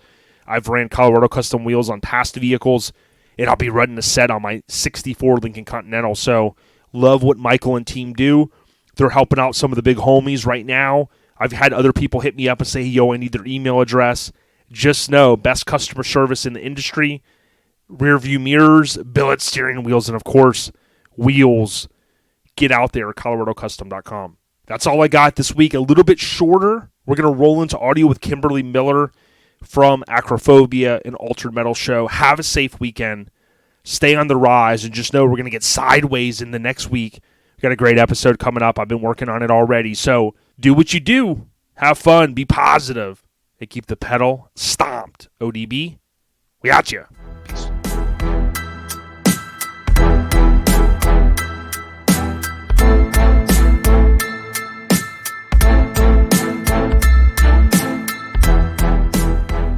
I've ran Colorado Custom Wheels on past vehicles, and I'll be running a set on my 64 Lincoln Continental. So love what Michael and team do. They're helping out some of the big homies right now. I've had other people hit me up and say, yo, I need their email address. Just know, best customer service in the industry, rear view mirrors, billet steering wheels, and, of course, wheels. Get out there at coloradocustom.com. That's all I got this week. A little bit shorter. We're going to roll into audio with Kimberly Miller from Acrophobia, an Altered Metal show. Have a safe weekend. Stay on the rise, and just know we're going to get sideways in the next week. We've got a great episode coming up. I've been working on it already. So do what you do. Have fun. Be positive. And keep the pedal stomped. ODB, we got you. Peace.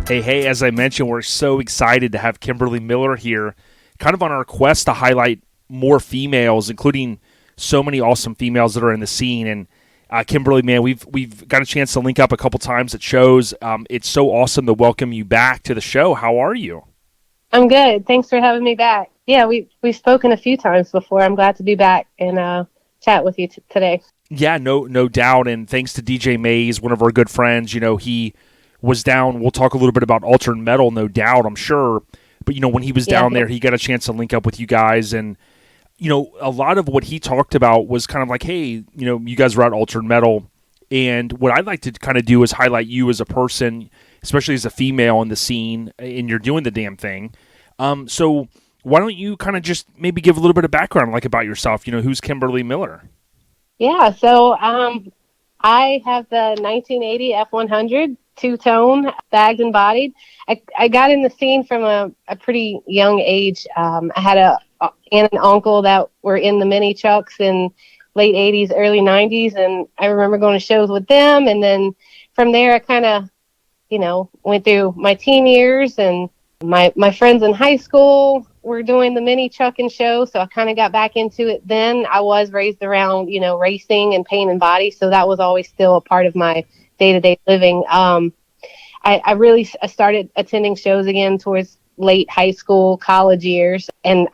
Hey, as I mentioned, we're so excited to have Kimberly Miller here, kind of on our quest to highlight more females, including so many awesome females that are in the scene. And Kimberly, man, we've got a chance to link up a couple times at shows. It's so awesome to welcome you back to the show. How are you? I'm good. Thanks for having me back. Yeah, we've spoken a few times before. I'm glad to be back and chat with you today. Yeah, no doubt. And thanks to DJ Mays, one of our good friends. You know, he was down. We'll talk a little bit about Altered Metal, no doubt, I'm sure. But, you know, when he was down there, he got a chance to link up with you guys. And, you know, a lot of what he talked about was kind of like, hey, you know, you guys were at Altered Metal. And what I'd like to kind of do is highlight you as a person, especially as a female in the scene, and you're doing the damn thing. So why don't you kind of just maybe give a little bit of background, like, about yourself? You know, who's Kimberly Miller? Yeah, so I have the 1980 F100 two-tone, bagged and bodied. I got in the scene from a pretty young age. I had an aunt and uncle that were in the mini trucks in late 80s, early 90s, and I remember going to shows with them. And then from there, I kind of, you know, went through my teen years, and my friends in high school were doing the mini trucking show, so I kind of got back into it then. I was raised around, you know, racing and paint and body, so that was always still a part of my day-to-day living. I started attending shows again towards late high school, college years, and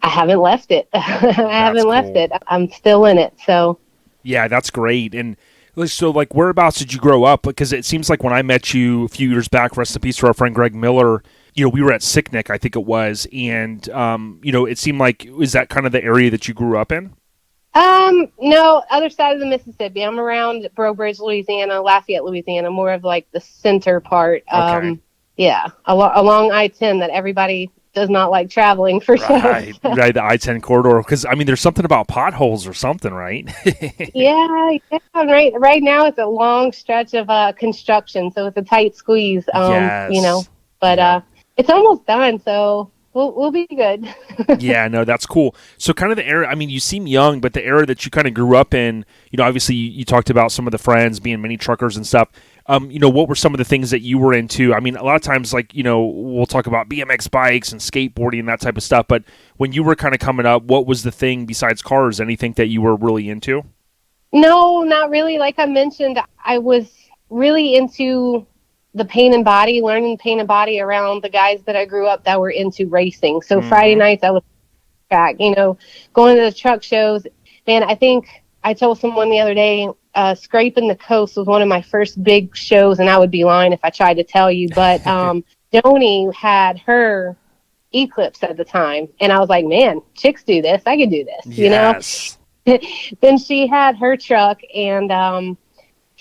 I haven't left it. I haven't left it. I'm still in it. So yeah, that's great. And so, like, whereabouts did you grow up? Because it seems like when I met you a few years back, rest in peace to our friend Greg Miller, you know, we were at Sicknick, I think it was, and you know, it seemed like, is that kind of the area that you grew up in? No, other side of the Mississippi. I'm around Breaux Bridge, Louisiana, Lafayette, Louisiana, more of like the center part. Okay. Yeah, along I-10 that everybody does not like traveling for right, shows. right, the I-10 corridor. Because, I mean, there's something about potholes or something, right? Yeah, right now it's a long stretch of construction, so it's a tight squeeze. Yes. You know, but it's almost done, so we'll be good. Yeah, no, that's cool. So kind of the era, I mean, you seem young, but the era that you kind of grew up in, you know, obviously you talked about some of the friends being mini truckers and stuff. You know, what were some of the things that you were into? I mean, a lot of times, like, you know, we'll talk about BMX bikes and skateboarding and that type of stuff, but when you were kind of coming up, what was the thing besides cars, anything that you were really into? No, not really. Like I mentioned, I was really into the paint and body, learning paint and body around the guys that I grew up that were into racing. So Friday nights I was track, going to the truck shows. Man, I think I told someone the other day, Scraping the Coast was one of my first big shows, and I would be lying if I tried to tell you. But Joni had her Eclipse at the time, and I was like, man, chicks do this. I could do this, Yes. Then she had her truck, and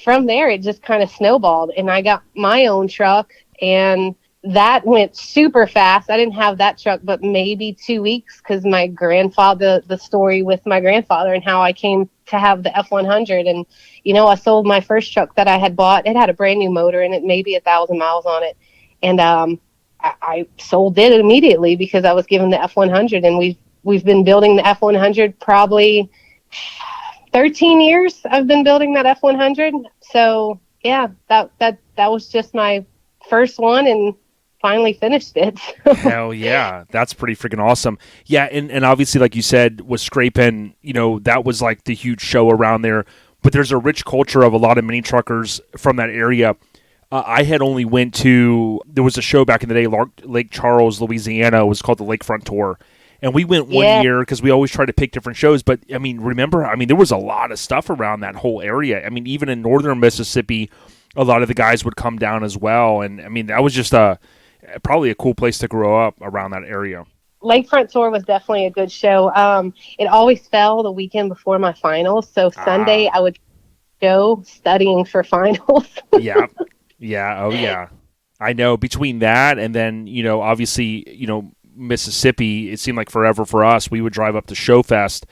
from there it just kind of snowballed, and I got my own truck, and that went super fast. I didn't have that truck but maybe 2 weeks, because my grandfather, the story with my grandfather and how I came to have the F-100. And I sold my first truck that I had bought. It had a brand new motor in it, maybe 1,000 miles on it, and I sold it immediately because I was given the F-100, and we've been building the F-100 probably 13 years. I've been building that F-100. So yeah, that was just my first one, and finally finished it. Hell yeah, that's pretty freaking awesome. Yeah, and obviously, like you said, with Scrapin', that was like the huge show around there. But there's a rich culture of a lot of mini truckers from that area. I had only there was a show back in the day, Lake Charles, Louisiana. It was called the Lakefront Tour. And we went one year because we always try to pick different shows. But, remember, there was a lot of stuff around that whole area. Even in northern Mississippi, a lot of the guys would come down as well. And, that was just probably a cool place to grow up around that area. Lakefront Tour was definitely a good show. It always fell the weekend before my finals. So Sunday I would go studying for finals. Yeah. Yeah. Oh, yeah. I know. Between that and then, obviously, Mississippi, it seemed like forever for us. We would drive up to Showfest,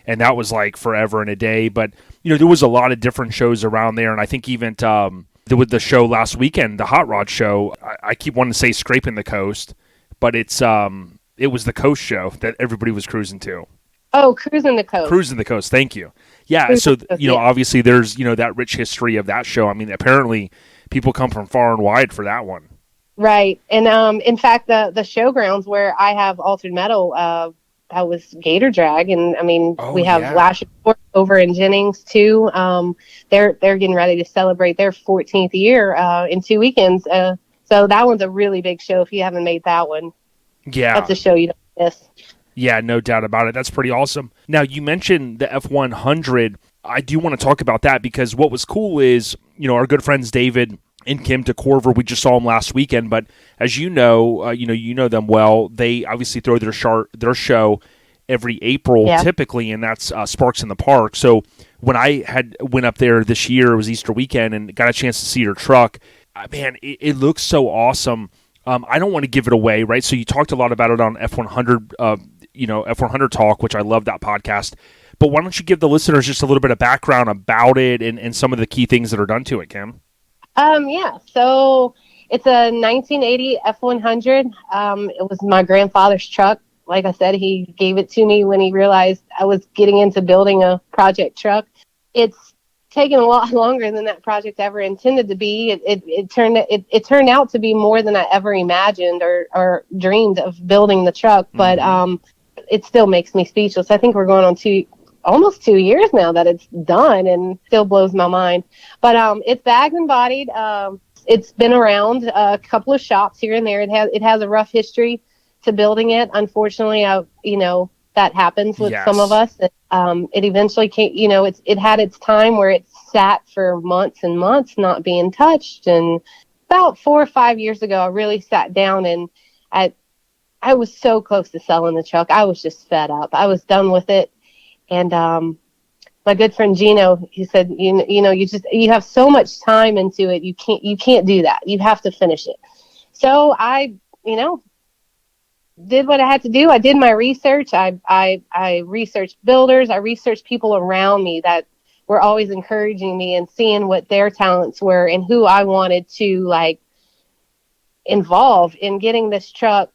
and that was like forever and a day. But, there was a lot of different shows around there. And I think even with the show last weekend, the Hot Rod show, I keep wanting to say Scraping the Coast, but it was the Coast show that everybody was cruising to. Oh, Cruising the Coast. Cruising the Coast. Thank you. Yeah. So, obviously there's, that rich history of that show. Apparently people come from far and wide for that one. Right. And in fact, the showgrounds where I have Altered Metal, that was Gator Drag, and we have Lash over in Jennings too. They're getting ready to celebrate their 14th year in 2 weekends. So that one's a really big show. If you haven't made that one, that's a show you don't miss. Yeah, no doubt about it. That's pretty awesome. Now, you mentioned the F-100. I do want to talk about that because what was cool is, our good friends David and Kim DeCorver, we just saw them last weekend, but as you know them well. They obviously throw their show every April typically, and that's Sparks in the Park. So when I went up there this year, it was Easter weekend, and got a chance to see your truck. Man, it looks so awesome. I don't want to give it away, right? So you talked a lot about it on F100, F100 Talk, which I love that podcast. But why don't you give the listeners just a little bit of background about it and some of the key things that are done to it, Kim? So it's a 1980 F-100. It was my grandfather's truck. Like I said, he gave it to me when he realized I was getting into building a project truck. It's taken a lot longer than that project ever intended to be. It turned out to be more than I ever imagined or dreamed of building the truck. But it still makes me speechless. I think we're going on almost 2 years now that it's done, and still blows my mind. But it's bagged and bodied. It's been around a couple of shops here and there. It has a rough history to building it. Unfortunately, that happens with some of us. It eventually came. It had its time where it sat for months and months not being touched. And about 4 or 5 years ago, I really sat down, and I was so close to selling the truck. I was just fed up. I was done with it. And my good friend Gino, he said, you have so much time into it. You can't do that. You have to finish it. So I, did what I had to do. I did my research. I researched builders. I researched people around me that were always encouraging me and seeing what their talents were and who I wanted to involve in getting this truck,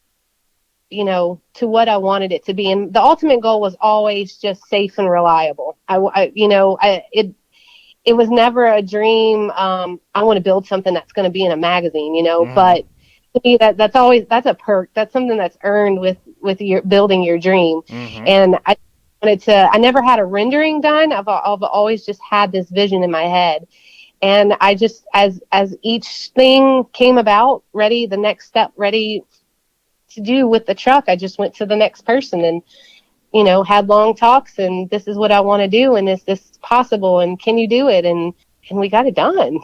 to what I wanted it to be. And the ultimate goal was always just safe and reliable. It was never a dream. I want to build something that's going to be in a magazine, but to me, that's a perk. That's something that's earned with your building your dream. And I never had a rendering done. I've always just had this vision in my head. And I just, as each thing came about, the next step ready to do with the truck, I just went to the next person and, had long talks, and this is what I want to do. And is this possible? And can you do it? And we got it done,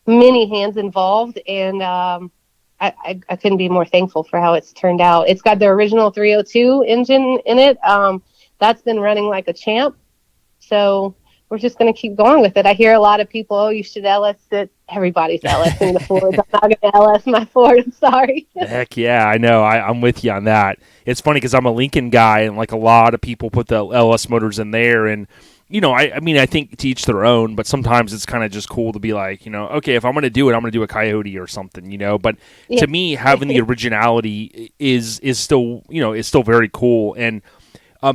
many hands involved. And, I couldn't be more thankful for how it's turned out. It's got the original 302 engine in it. That's been running like a champ. So we're just going to keep going with it. I hear a lot of people, oh, you should LS it. Everybody's LSing the Ford. I'm not going to LS my Ford. I'm sorry. Heck yeah, I know. I'm with you on that. It's funny because I'm a Lincoln guy, and like a lot of people put the LS motors in there. And, I mean, I think to each their own, but sometimes it's kind of just cool to be like, okay, if I'm going to do it, I'm going to do a Coyote or something, But to me, having the originality is still, is still very cool. And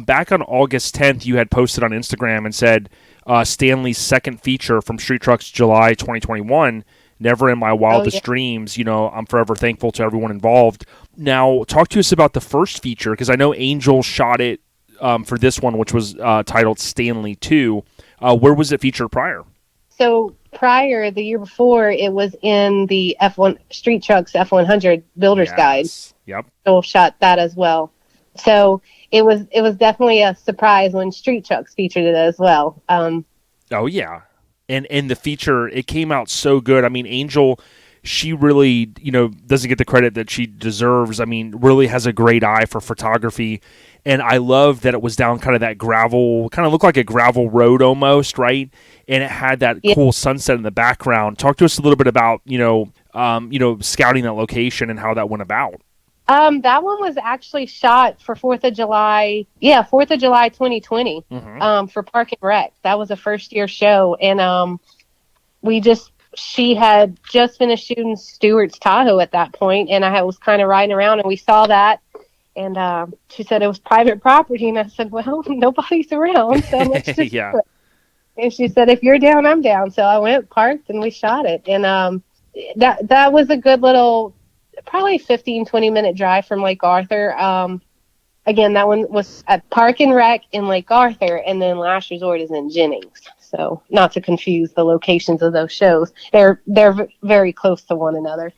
back on August 10th, you had posted on Instagram and said, Stanley's second feature from Street Trucks July 2021, Never in My Wildest Dreams. I'm forever thankful to everyone involved. Now, talk to us about the first feature, because I know Angel shot it for this one, which was titled Stanley 2. Where was it featured prior? So prior, the year before, it was in the F1 Street Trucks F100 Builder's Guide. Yep. So shot that as well. So it was definitely a surprise when Street Trucks featured it as well. Oh yeah, and the feature, it came out so good. I mean, Angel, she really doesn't get the credit that she deserves. I mean, really has a great eye for photography, and I love that it was down kind of that gravel, kind of looked like a gravel road almost, right? And it had that cool sunset in the background. Talk to us a little bit about scouting that location and how that went about. That one was actually shot for 4th of July. Yeah, 4th of July 2020 for Park and Rec. That was a first-year show. And she had just finished shooting Stewart's Tahoe at that point, and I was kind of riding around, and we saw that. And she said it was private property, and I said, well, nobody's around, so let's just do it. And she said, if you're down, I'm down. So I went, parked, and we shot it. And that was a good little... probably 15-20 minute drive from Lake Arthur. Again, that one was at Park and Rec in Lake Arthur, and then Last Resort is in Jennings. So not to confuse the locations of those shows, they're very close to one another.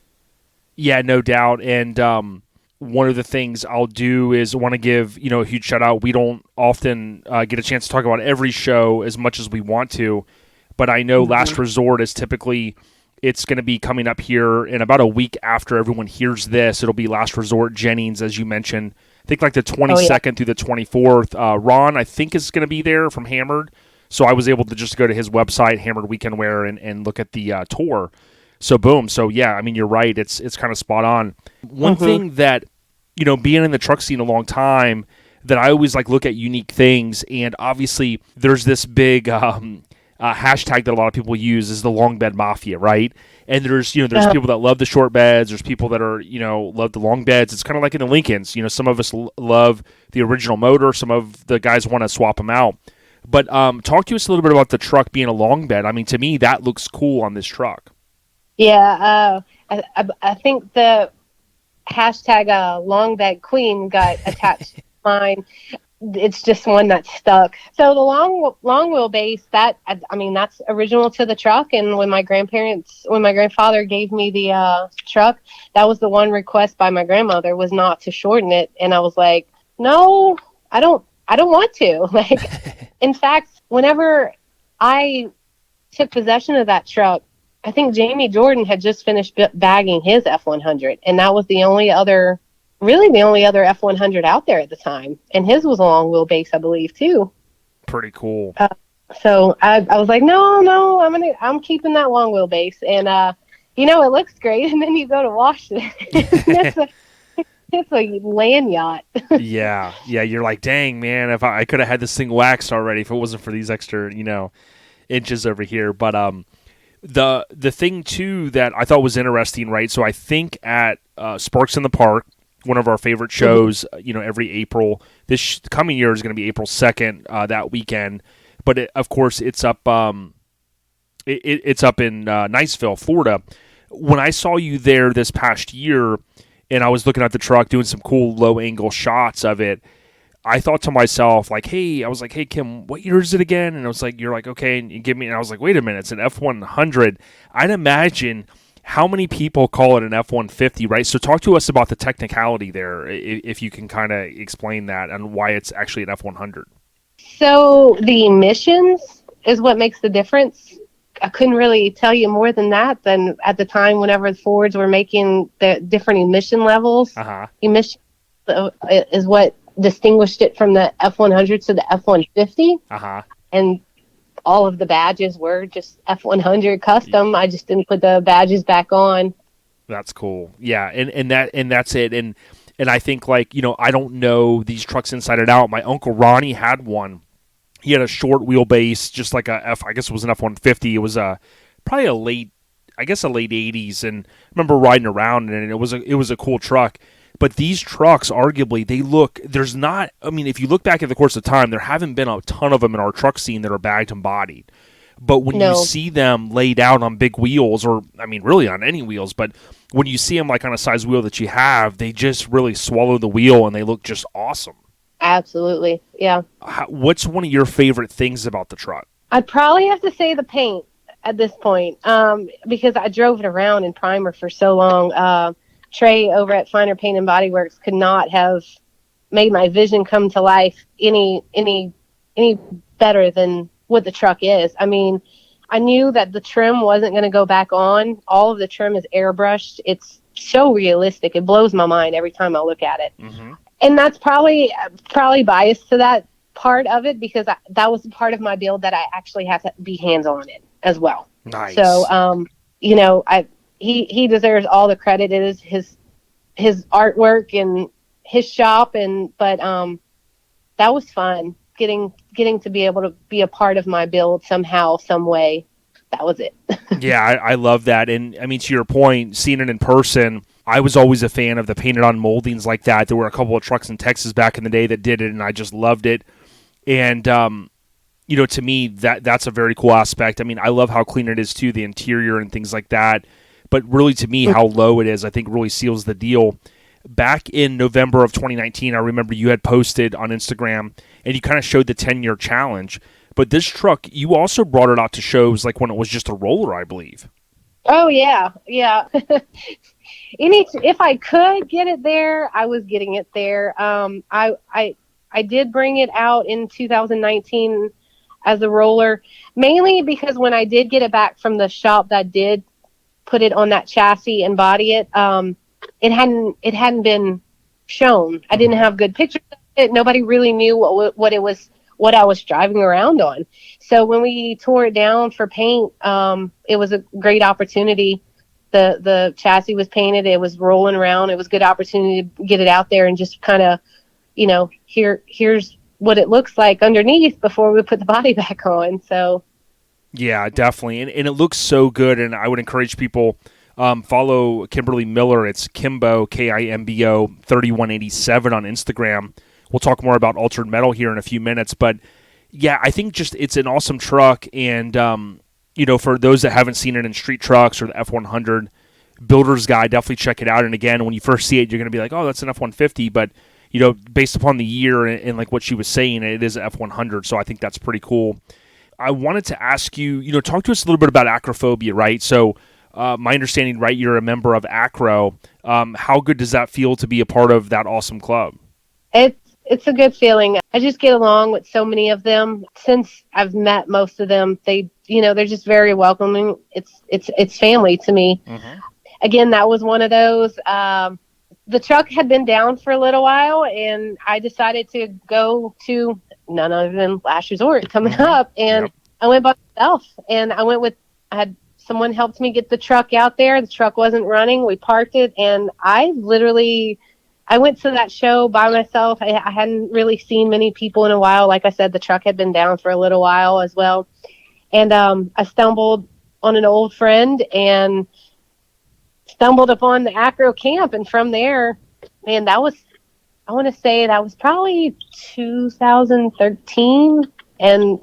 Yeah, no doubt. And one of the things I'll do is I want to give a huge shout out. We don't often get a chance to talk about every show as much as we want to, but I know Last Resort is typically... It's going to be coming up here in about a week after everyone hears this. It'll be Last Resort Jennings, as you mentioned. I think like the 22nd through the 24th. Ron, I think, is going to be there from Hammered. So I was able to just go to his website, Hammered Weekend Wear, and look at the tour. So boom. So yeah, I mean, you're right. It's kind of spot on. One thing that, being in the truck scene a long time, that I always look at unique things. And obviously there's this big... hashtag that a lot of people use is the long bed mafia, right? And there's people that love the short beds. There's people that are love the long beds. It's kind of like in the Lincolns. Some of us love the original motor. Some of the guys want to swap them out. But talk to us a little bit about the truck being a long bed. I mean, to me, that looks cool on this truck. Yeah, I think the hashtag long bed queen got attached to mine. It's just one that stuck. So the long wheelbase, that's original to the truck. And when my grandfather gave me the truck, that was the one request by my grandmother, was not to shorten it. And I was like, no, I don't want to. In fact, whenever I took possession of that truck, I think Jamie Jordan had just finished bagging his F100, and that was the only other F100 out there at the time, and his was a long wheelbase, I believe, too. Pretty cool. So I was like, no, I'm keeping that long wheelbase, and it looks great. And then you go to wash it, it's a land yacht. yeah. You're like, dang, man, if I could have had this thing waxed already if it wasn't for these extra, inches over here. But the thing too that I thought was interesting, right? So I think at Sparks in the Park, one of our favorite shows, every April. This coming year is going to be April 2nd, that weekend. But of course, it's up. It's up in Niceville, Florida. When I saw you there this past year, and I was looking at the truck, doing some cool low angle shots of it, I thought to myself, like, hey, Kim, what year is it again? And I was like, you're like, okay, and you give me, and I was like, wait a minute, it's an F100. I'd imagine how many people call it an F-150, right? So talk to us about the technicality there, if you can kind of explain that and why it's actually an F-100. So the emissions is what makes the difference. I couldn't really tell you more than that. Than at the time, whenever the Fords were making the different emission levels, emission is what distinguished it from the F-100 to the F-150. And all of the badges were just F-100 custom. I just didn't put the badges back on. That's cool. Yeah, and that's it. And I think, like, you know, I don't know these trucks inside and out. My Uncle Ronnie had one. He had a short wheelbase, just like I guess it was an F-150. It was probably a late 80s, and I remember riding around, and it was a cool truck. But these trucks, arguably, if you look back at the course of time, there haven't been a ton of them in our truck scene that are bagged and bodied. But when you see them laid out on big wheels, or, I mean, really on any wheels, but when you see them like on a size wheel that you have, they just really swallow the wheel, and they look just awesome. Absolutely, yeah. What's one of your favorite things about the truck? I'd probably have to say the paint at this point, because I drove it around in primer for so long. Trey over at Finer Paint and Body Works could not have made my vision come to life any better than what the truck is. I mean, I knew that the trim wasn't going to go back on. All of the trim is airbrushed. It's so realistic. It blows my mind every time I look at it. Mm-hmm. And that's probably biased to that part of it, because that was the part of my build that I actually had to be hands-on in as well. Nice. So, you know, he deserves all the credit. It is his artwork and his shop, but that was fun getting to be able to be a part of my build somehow, some way. That was it. Yeah, I love that. And I mean, to your point, seeing it in person, I was always a fan of the painted on moldings like that. There were a couple of trucks in Texas back in the day that did it, and I just loved it. And you know, to me, that's a very cool aspect. I mean, I love how clean it is too, the interior and things like that. But really, to me, how low it is, I think really seals the deal. Back in November of 2019, I remember you had posted on Instagram, and you kind of showed the 10-year challenge. But this truck, you also brought it out to shows like when it was just a roller, I believe. Oh, yeah. If I could get it there, I was getting it there. I did bring it out in 2019 as a roller, mainly because when I did get it back from the shop that did put it on that chassis and body it, it hadn't been shown. I didn't have good pictures of it. Nobody really knew what it was, what I was driving around on. So when we tore it down for paint, it was a great opportunity. The chassis was painted. It was rolling around. It was a good opportunity to get it out there and just kind of, you know, here's what it looks like underneath before we put the body back on. So, yeah, definitely. And it looks so good. And I would encourage people, follow Kimberly Miller. It's Kimbo, Kimbo 3187 on Instagram. We'll talk more about Altered Metal here in a few minutes. But, yeah, I think just it's an awesome truck. And, you know, for those that haven't seen it in street trucks or the F100 Builder's Guide, definitely check it out. And, again, when you first see it, you're going to be like, oh, that's an F150. But, you know, based upon the year and like what she was saying, it is an F100. So I think that's pretty cool. I wanted to ask you, you know, talk to us a little bit about Acrophobia, right? So my understanding, right, you're a member of Acro. How good does that feel to be a part of that awesome club? It's a good feeling. I just get along with so many of them. Since I've met most of them, they're just very welcoming. It's family to me. Mm-hmm. Again, that was one of those. The truck had been down for a little while, and I decided to go to none other than Last Resort coming up, and yep. I went by myself, and I had someone helped me get the truck out there. The truck wasn't running. We parked it, and I went to that show by myself. I hadn't really seen many people in a while. Like I said, the truck had been down for a little while as well. And I stumbled on an old friend and stumbled upon the Acro camp. And from there, man, I want to say that was probably 2013, and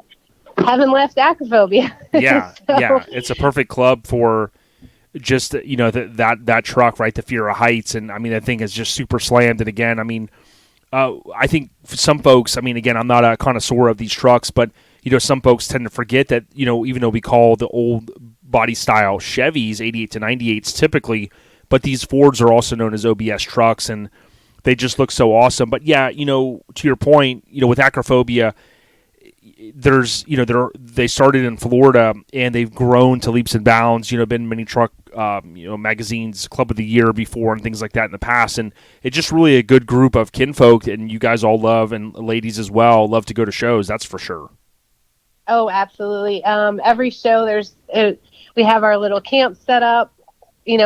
haven't left Acrophobia. Yeah, yeah. It's a perfect club for just, you know, that truck, right? The Fear of Heights. And I mean, that thing is just super slammed. And again, I mean, I think some folks, I mean, again, I'm not a connoisseur of these trucks, but, some folks tend to forget that, even though we call the old body style Chevys 88 to 98s typically, but these Fords are also known as OBS trucks, and they just look so awesome. But yeah, to your point, with Acrophobia, there's, they started in Florida and they've grown to leaps and bounds, been many truck, magazines, Club of the Year before and things like that in the past. And it's just really a good group of kinfolk, and you guys all love, and ladies as well, love to go to shows. That's for sure. Oh, absolutely. Every show we have our little camp set up,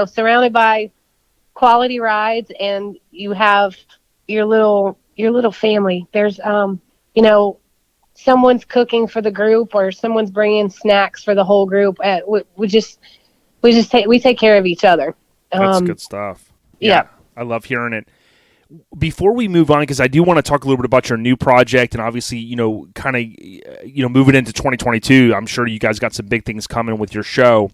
surrounded by quality rides, and you have your little family. There's, someone's cooking for the group, or someone's bringing snacks for the whole group. We take care of each other. That's good stuff. Yeah. I love hearing it. Before we move on, because I do want to talk a little bit about your new project, and obviously, kind of, moving into 2022, I'm sure you guys got some big things coming with your show.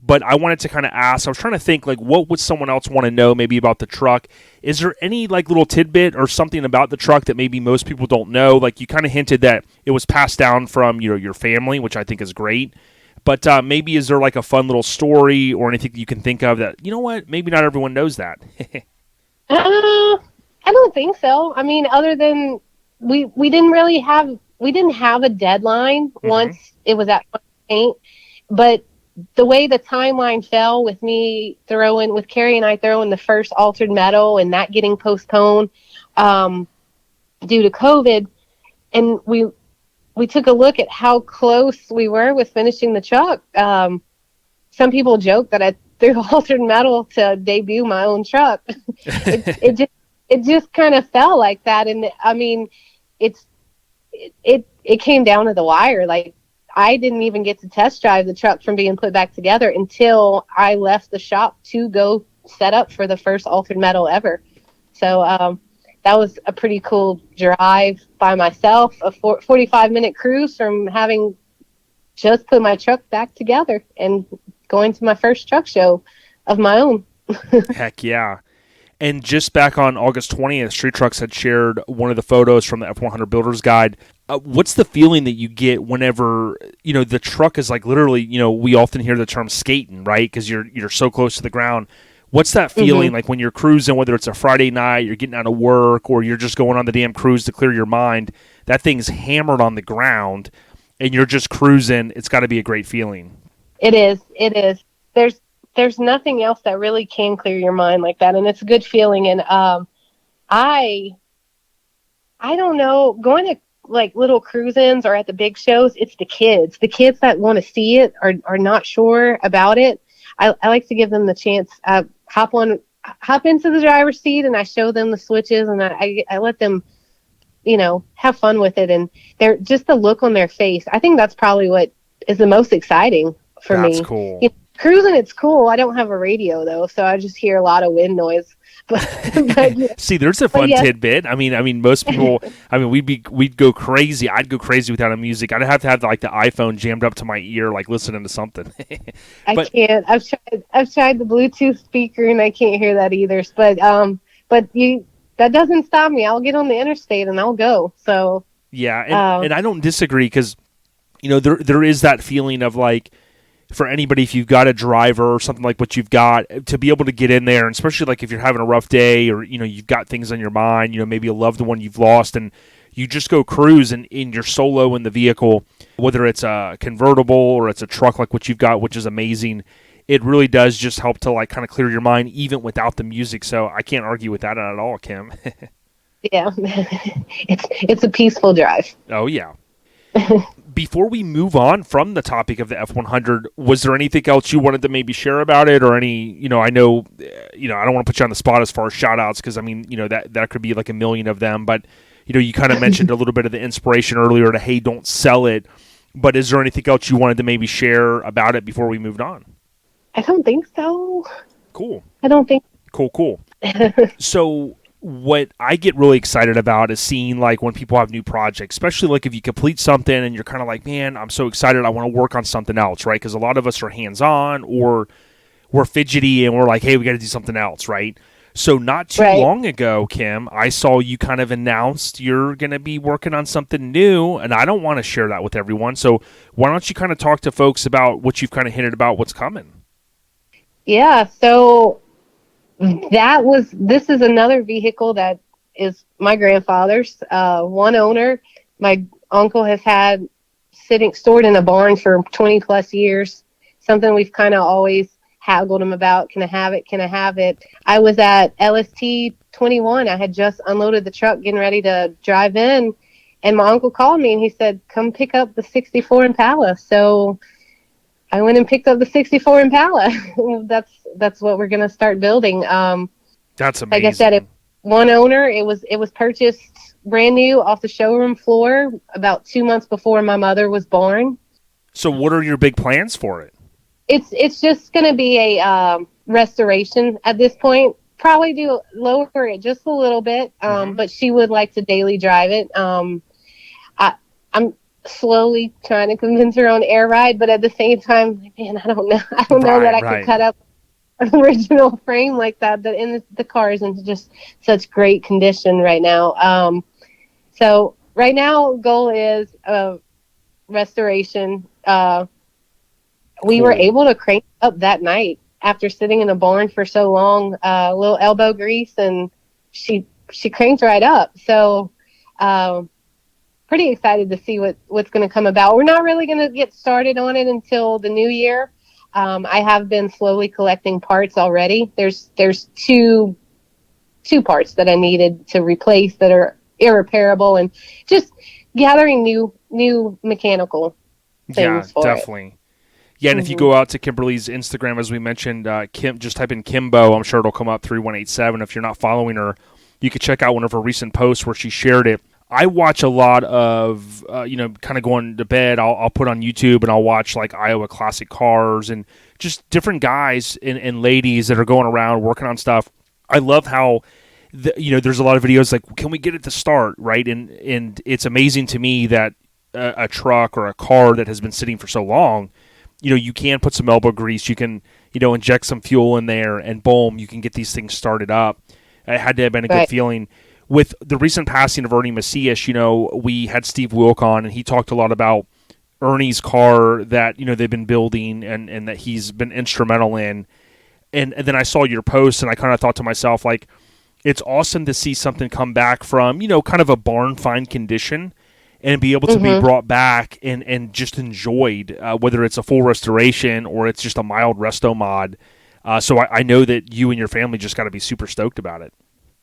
But I wanted to kind of ask, I was trying to think, like, what would someone else want to know maybe about the truck? Is there any, like, little tidbit or something about the truck that maybe most people don't know? Like, you kind of hinted that it was passed down from, your family, which I think is great. But maybe is there, like, a fun little story or anything you can think of that, maybe not everyone knows that? I don't think so. I mean, other than we didn't have a deadline once it was at paint, but the way the timeline fell with Carrie and I throwing the first altered metal and that getting postponed due to COVID, and we took a look at how close we were with finishing the truck. Some people joke that I threw altered metal to debut my own truck. It just kind of fell like that, and I mean, it came down to the wire. Like, I didn't even get to test drive the truck from being put back together until I left the shop to go set up for the first altered metal ever. So that was a pretty cool drive by myself, a 45-minute cruise from having just put my truck back together and going to my first truck show of my own. Heck yeah. And just back on August 20th, Street Trucks had shared one of the photos from the F100 Builder's Guide. What's the feeling that you get whenever, the truck is like literally, we often hear the term skating, right? Because you're so close to the ground. What's that feeling like when you're cruising, whether it's a Friday night, you're getting out of work, or you're just going on the damn cruise to clear your mind? That thing's hammered on the ground, and you're just cruising. It's got to be a great feeling. It is. There's nothing else that really can clear your mind like that, and it's a good feeling. And I don't know, going to like little cruise-ins or at the big shows, it's the kids that want to see it are not sure about it. I like to give them the chance. Hop into the driver's seat, and I show them the switches, and I let them, have fun with it. And they're just the look on their face. I think that's probably what is the most exciting for me. That's cool. Cruising, it's cool. I don't have a radio though, so I just hear a lot of wind noise. But see, there's a fun tidbit. I mean, most people. I mean, we'd go crazy. I'd go crazy without a music. I'd have to have like the iPhone jammed up to my ear, like listening to something. I can't. I've tried the Bluetooth speaker, and I can't hear that either. But that doesn't stop me. I'll get on the interstate and I'll go. So yeah, and I don't disagree, because there is that feeling of like, for anybody, if you've got a driver or something like what you've got, to be able to get in there, and especially like if you're having a rough day, or you've got things on your mind, maybe a loved one you've lost, and you just go cruise and you're solo in the vehicle, whether it's a convertible or it's a truck like what you've got, which is amazing. It really does just help to like kind of clear your mind even without the music. So I can't argue with that at all, Kim. Yeah, it's a peaceful drive. Oh yeah. Before we move on from the topic of the F100, was there anything else you wanted to maybe share about it, or any, I know, I don't want to put you on the spot as far as shout outs, because I mean, that could be like a million of them, but you kind of mentioned a little bit of the inspiration earlier to, hey, don't sell it. But is there anything else you wanted to maybe share about it before we moved on? I don't think so. Cool. I don't think. Cool. So what I get really excited about is seeing like when people have new projects, especially like if you complete something and you're kind of like, man, I'm so excited, I want to work on something else, right? Because a lot of us are hands-on, or we're fidgety and we're like, hey, we got to do something else, right? So not too Right. long ago, Kim, I saw you kind of announced you're going to be working on something new, and I don't want to share that with everyone. So why don't you kind of talk to folks about what you've kind of hinted about what's coming? Yeah. So this is another vehicle that is my grandfather's, one owner. My uncle has had stored in a barn for 20 plus years, something we've kind of always haggled him about. Can I have it? Can I have it? I was at LST 21. I had just unloaded the truck, getting ready to drive in, and my uncle called me and he said, come pick up the 64 Impala. So I went and picked up the 64 Impala. That's what we're going to start building. That's amazing. Like I said, one owner. It was purchased brand new off the showroom floor about 2 months before my mother was born. So what are your big plans for it? It's just going to be a restoration at this point. Probably lower it just a little bit, but she would like to daily drive it. I'm slowly trying to convince her on air ride, but at the same time, man, I don't know that I could cut up an original frame like that. And the car is in just such great condition right now. So right now, goal is restoration. We were able to crank up that night after sitting in a barn for so long. A little elbow grease, and she cranked right up. So pretty excited to see what's going to come about. We're not really going to get started on it until the new year. I have been slowly collecting parts already. There's two parts that I needed to replace that are irreparable, and just gathering new mechanical things for definitely. Yeah, and if you go out to Kimberly's Instagram, as we mentioned, Kim, just type in Kimbo. I'm sure it'll come up 3187. If you're not following her, you could check out one of her recent posts where she shared it. I watch a lot of, kind of going to bed. I'll put on YouTube and I'll watch like Iowa Classic Cars and just different guys and ladies that are going around working on stuff. I love how, there's a lot of videos like, can we get it to start, right? And it's amazing to me that a truck or a car that has been sitting for so long, you can put some elbow grease, you can, inject some fuel in there, and boom, you can get these things started up. It had to have been a good feeling. With the recent passing of Ernie Macias, we had Steve Wilk on, and he talked a lot about Ernie's car that, they've been building and that he's been instrumental in. And then I saw your post, and I kind of thought to myself, like, it's awesome to see something come back from, kind of a barn find condition and be able to be brought back and just enjoyed, whether it's a full restoration or it's just a mild resto mod. So I know that you and your family just got to be super stoked about it.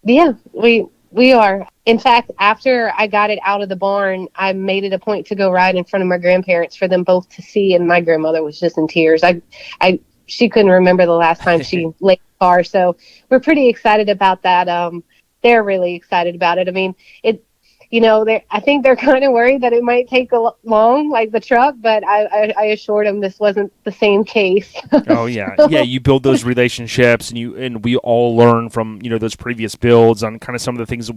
Yeah, we are. In fact, after I got it out of the barn, I made it a point to go ride in front of my grandparents for them both to see, and my grandmother was just in tears. She couldn't remember the last time she laid the car, so we're pretty excited about that. They're really excited about it. I mean, I think they're kind of worried that it might take long, like the truck, but I assured them this wasn't the same case. Oh yeah, yeah. You build those relationships, and we all learn from those previous builds on kind of some of the things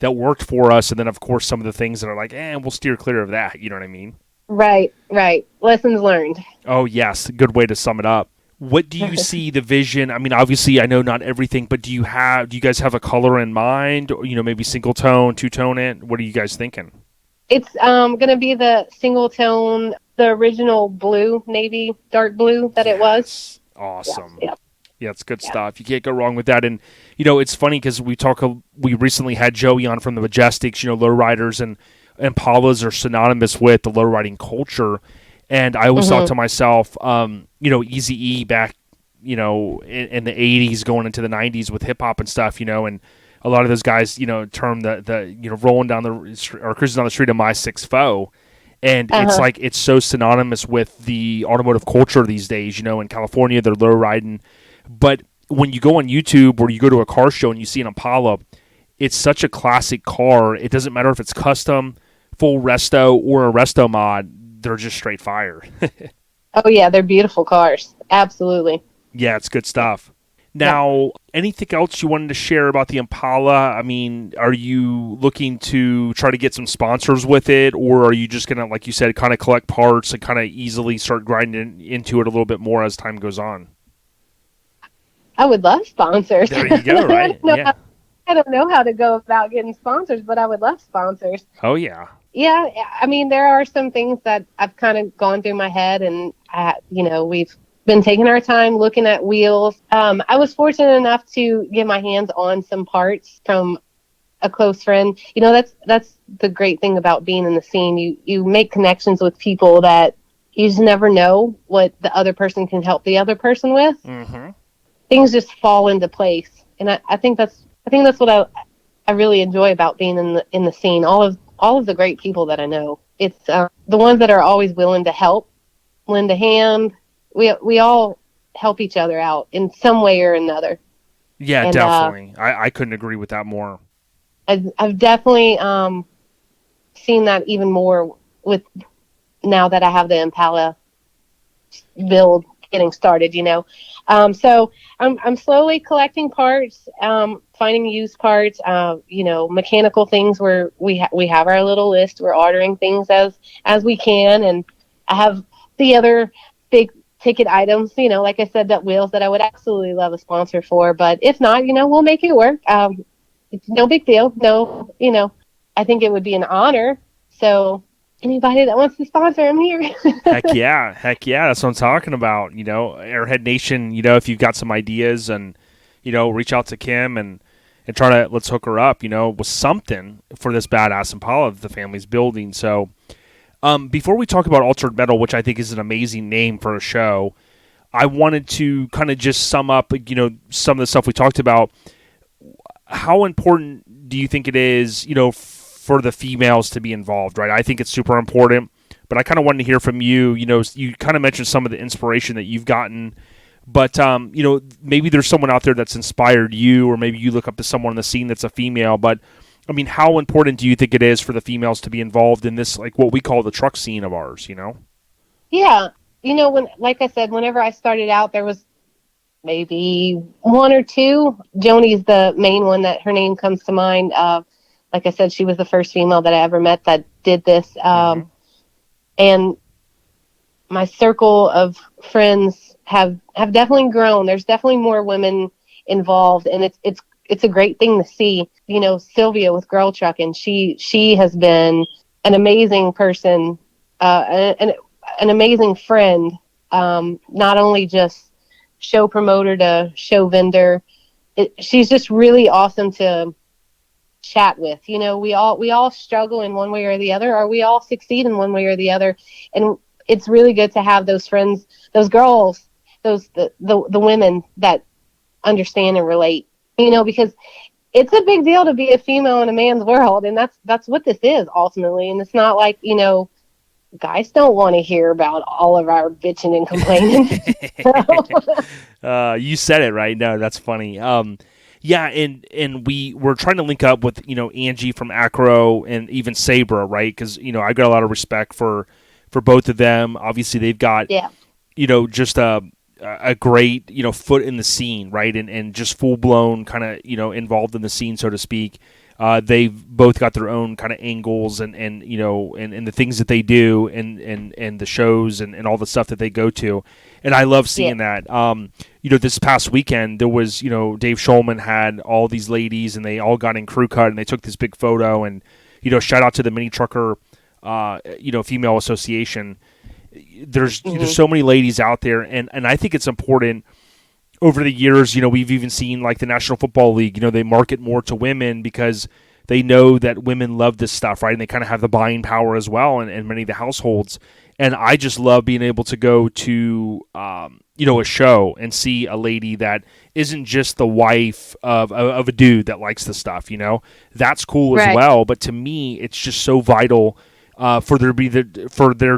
that worked for us, and then of course some of the things that are like, we'll steer clear of that. You know what I mean? Right. Lessons learned. Oh yes, good way to sum it up. What do you see the vision? I mean, obviously, I know not everything, but do you guys have a color in mind? Or, maybe single tone, two tone it? What are you guys thinking? It's going to be the single tone, the original blue, navy, dark blue that it was. Awesome. Yeah, it's good stuff. You can't go wrong with that. And, it's funny because we recently had Joey on from the Majestics, lowriders and Impalas are synonymous with the lowriding culture. And I always thought to myself, Eazy-E back, in the 80s going into the 90s with hip-hop and stuff, and a lot of those guys, term the rolling down or cruising down the street of my 6'4". And it's like it's so synonymous with the automotive culture these days, in California, they're low riding. But when you go on YouTube or you go to a car show and you see an Impala, it's such a classic car. It doesn't matter if it's custom, full resto, or a resto mod. They're just straight fire. Oh, yeah, they're beautiful cars. Absolutely. Yeah, it's good stuff. Now, anything else you wanted to share about the Impala? I mean, are you looking to try to get some sponsors with it, or are you just going to, like you said, kind of collect parts and kind of easily start grinding into it a little bit more as time goes on? I would love sponsors. There you go, right? Yeah. I don't know how to go about getting sponsors, but I would love sponsors. Oh, yeah. Yeah, I mean, there are some things that I've kind of gone through my head, and we've been taking our time looking at wheels. I was fortunate enough to get my hands on some parts from a close friend. That's the great thing about being in the scene. You make connections with people that you just never know what the other person can help the other person with. Mm-hmm. Things just fall into place, and I think that's what I really enjoy about being in the scene. All of the great people that I know. It's the ones that are always willing to help, lend a hand. We all help each other out in some way or another. Yeah, and, definitely. I couldn't agree with that more. I've definitely seen that even more with now that I have the Impala build getting started. So I'm slowly collecting parts, finding used parts, mechanical things where we have our little list. We're ordering things as we can, and I have the other big ticket items, like I said, that wheels that I would absolutely love a sponsor for. But if not, we'll make it work. It's no big deal. No, I think it would be an honor. So anybody that wants to sponsor, I'm here. Heck yeah. That's what I'm talking about. Airhead Nation, if you've got some ideas, and, reach out to Kim and let's hook her up, with something for this badass Impala that the family's building. So, before we talk about Altered Metal, which I think is an amazing name for a show, I wanted to kind of just sum up, some of the stuff we talked about. How important do you think it is, for the females to be involved, right? I think it's super important, but I kind of wanted to hear from you. You kind of mentioned some of the inspiration that you've gotten, but, maybe there's someone out there that's inspired you, or maybe you look up to someone in the scene that's a female, but I mean, how important do you think it is for the females to be involved in this, like what we call the truck scene of ours, Yeah. Like I said, whenever I started out, there was maybe one or two. Joni's the main one that her name comes to mind. Like I said, she was the first female that I ever met that did this. And my circle of friends have definitely grown. There's definitely more women involved, and it's a great thing to see. Sylvia with Girl Truckin, she has been an amazing person, an amazing friend. Not only just show promoter to show vendor, she's just really awesome to chat with. We all struggle in one way or the other, or we all succeed in one way or the other, and it's really good to have those friends, those girls, the women that understand and relate. Because it's a big deal to be a female in a man's world, and that's what this is ultimately. And it's not like, guys don't want to hear about all of our bitching and complaining. You said it right. No, that's funny. Yeah, and we're trying to link up with, Angie from Acro and even Sabra, right? Because, I got a lot of respect for both of them. Obviously, they've got, just a great, foot in the scene, right? And just full-blown kind of, involved in the scene, so to speak. They've both got their own kind of angles and the things that they do and the shows and all the stuff that they go to. And I love seeing that. This past weekend, there was, Dave Schulman had all these ladies, and they all got in crew cut, and they took this big photo. And, shout out to the Mini Trucker, Female Association. There's so many ladies out there, and I think it's important. Over the years, we've even seen like the National Football League, they market more to women because they know that women love this stuff, right? And they kind of have the buying power as well in many of the households. And I just love being able to go to, a show and see a lady that isn't just the wife of a dude that likes the stuff, That's cool as well. But to me, it's just so vital for there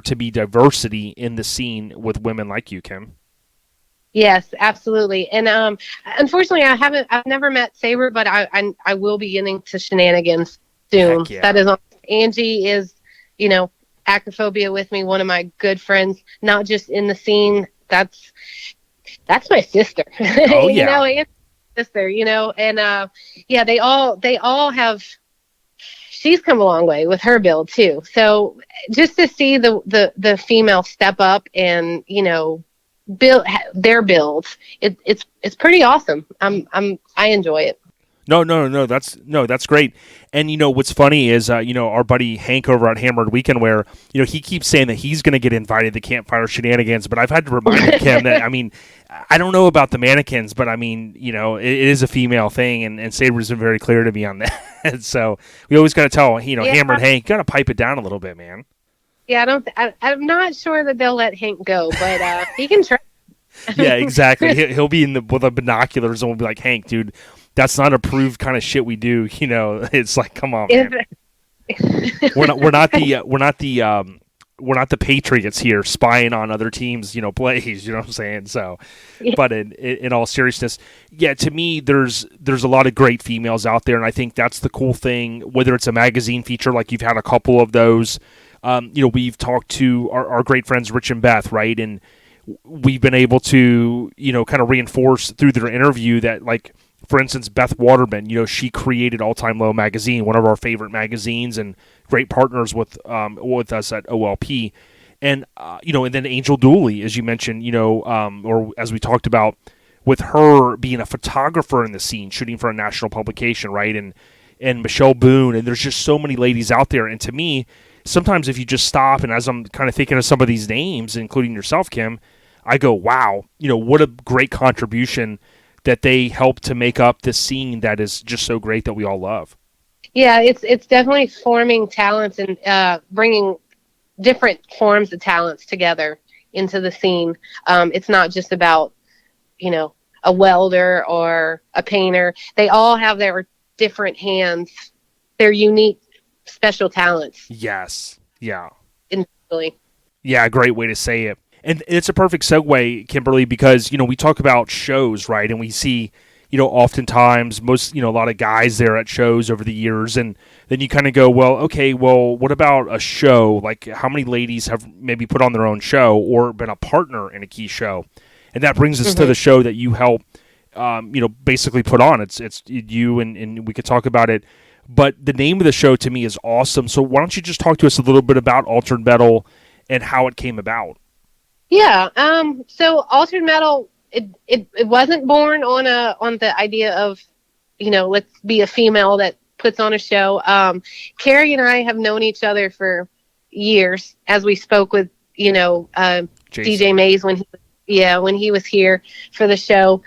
to be diversity in the scene with women like you, Kim. Yes, absolutely. And unfortunately, I've never met Saber, but I will be getting to Shenanigans soon. Yeah. That is on. Angie is, Acrophobia with me, one of my good friends, not just in the scene. That's my sister. Oh yeah. Angie's sister, and they all have. She's come a long way with her build too. So just to see the female step up and build their builds, it's it's pretty awesome. I enjoy it. No. That's great. And what's funny is our buddy Hank over at Hammered Weekend Wear, he keeps saying that he's going to get invited to Campfire Shenanigans, but I've had to remind him that I don't know about the mannequins, but it is a female thing, and Saber's been very clear to me on that. So we always got to tell Hammered Hank, got to pipe it down a little bit, man. Yeah, I'm not sure that they'll let Hank go, but he can try. Yeah, exactly. He'll be with the binoculars, and we'll be like, Hank, dude, that's not approved kind of shit we do. It's like, come on, man. we're not the Patriots here spying on other teams, plays. You know what I'm saying? So, yeah. But in all seriousness, yeah, to me, there's a lot of great females out there, and I think that's the cool thing. Whether it's a magazine feature, like you've had a couple of those, we've talked to our great friends Rich and Beth, right, and we've been able to kind of reinforce through their interview that, like, for instance, Beth Waterman, she created All Time Low magazine, one of our favorite magazines, and great partners with us at OLP, and and then Angel Dooley, as you mentioned, or as we talked about, with her being a photographer in the scene, shooting for a national publication, right, and Michelle Boone, and there's just so many ladies out there, and to me, sometimes if you just stop, and as I'm kind of thinking of some of these names, including yourself, Kim, I go, wow, what a great contribution that they help to make up this scene that is just so great that we all love. Yeah, it's definitely forming talents and bringing different forms of talents together into the scene. It's not just about, a welder or a painter. They all have their different hands, their unique special talents. Yes. Yeah. Individually. Yeah, great way to say it. And it's a perfect segue, Kimberly, because, we talk about shows, right? And we see, oftentimes a lot of guys there at shows over the years. And then you kind of go, what about a show? Like, how many ladies have maybe put on their own show or been a partner in a key show? And that brings us to the show that you help, basically put on. It's you, and we could talk about it. But the name of the show to me is awesome. So why don't you just talk to us a little bit about Altered Metal and how it came about? Yeah. So Altered Metal, it wasn't born on the idea of, let's be a female that puts on a show. Carrie and I have known each other for years, as we spoke with, DJ Mays when he was here for the show.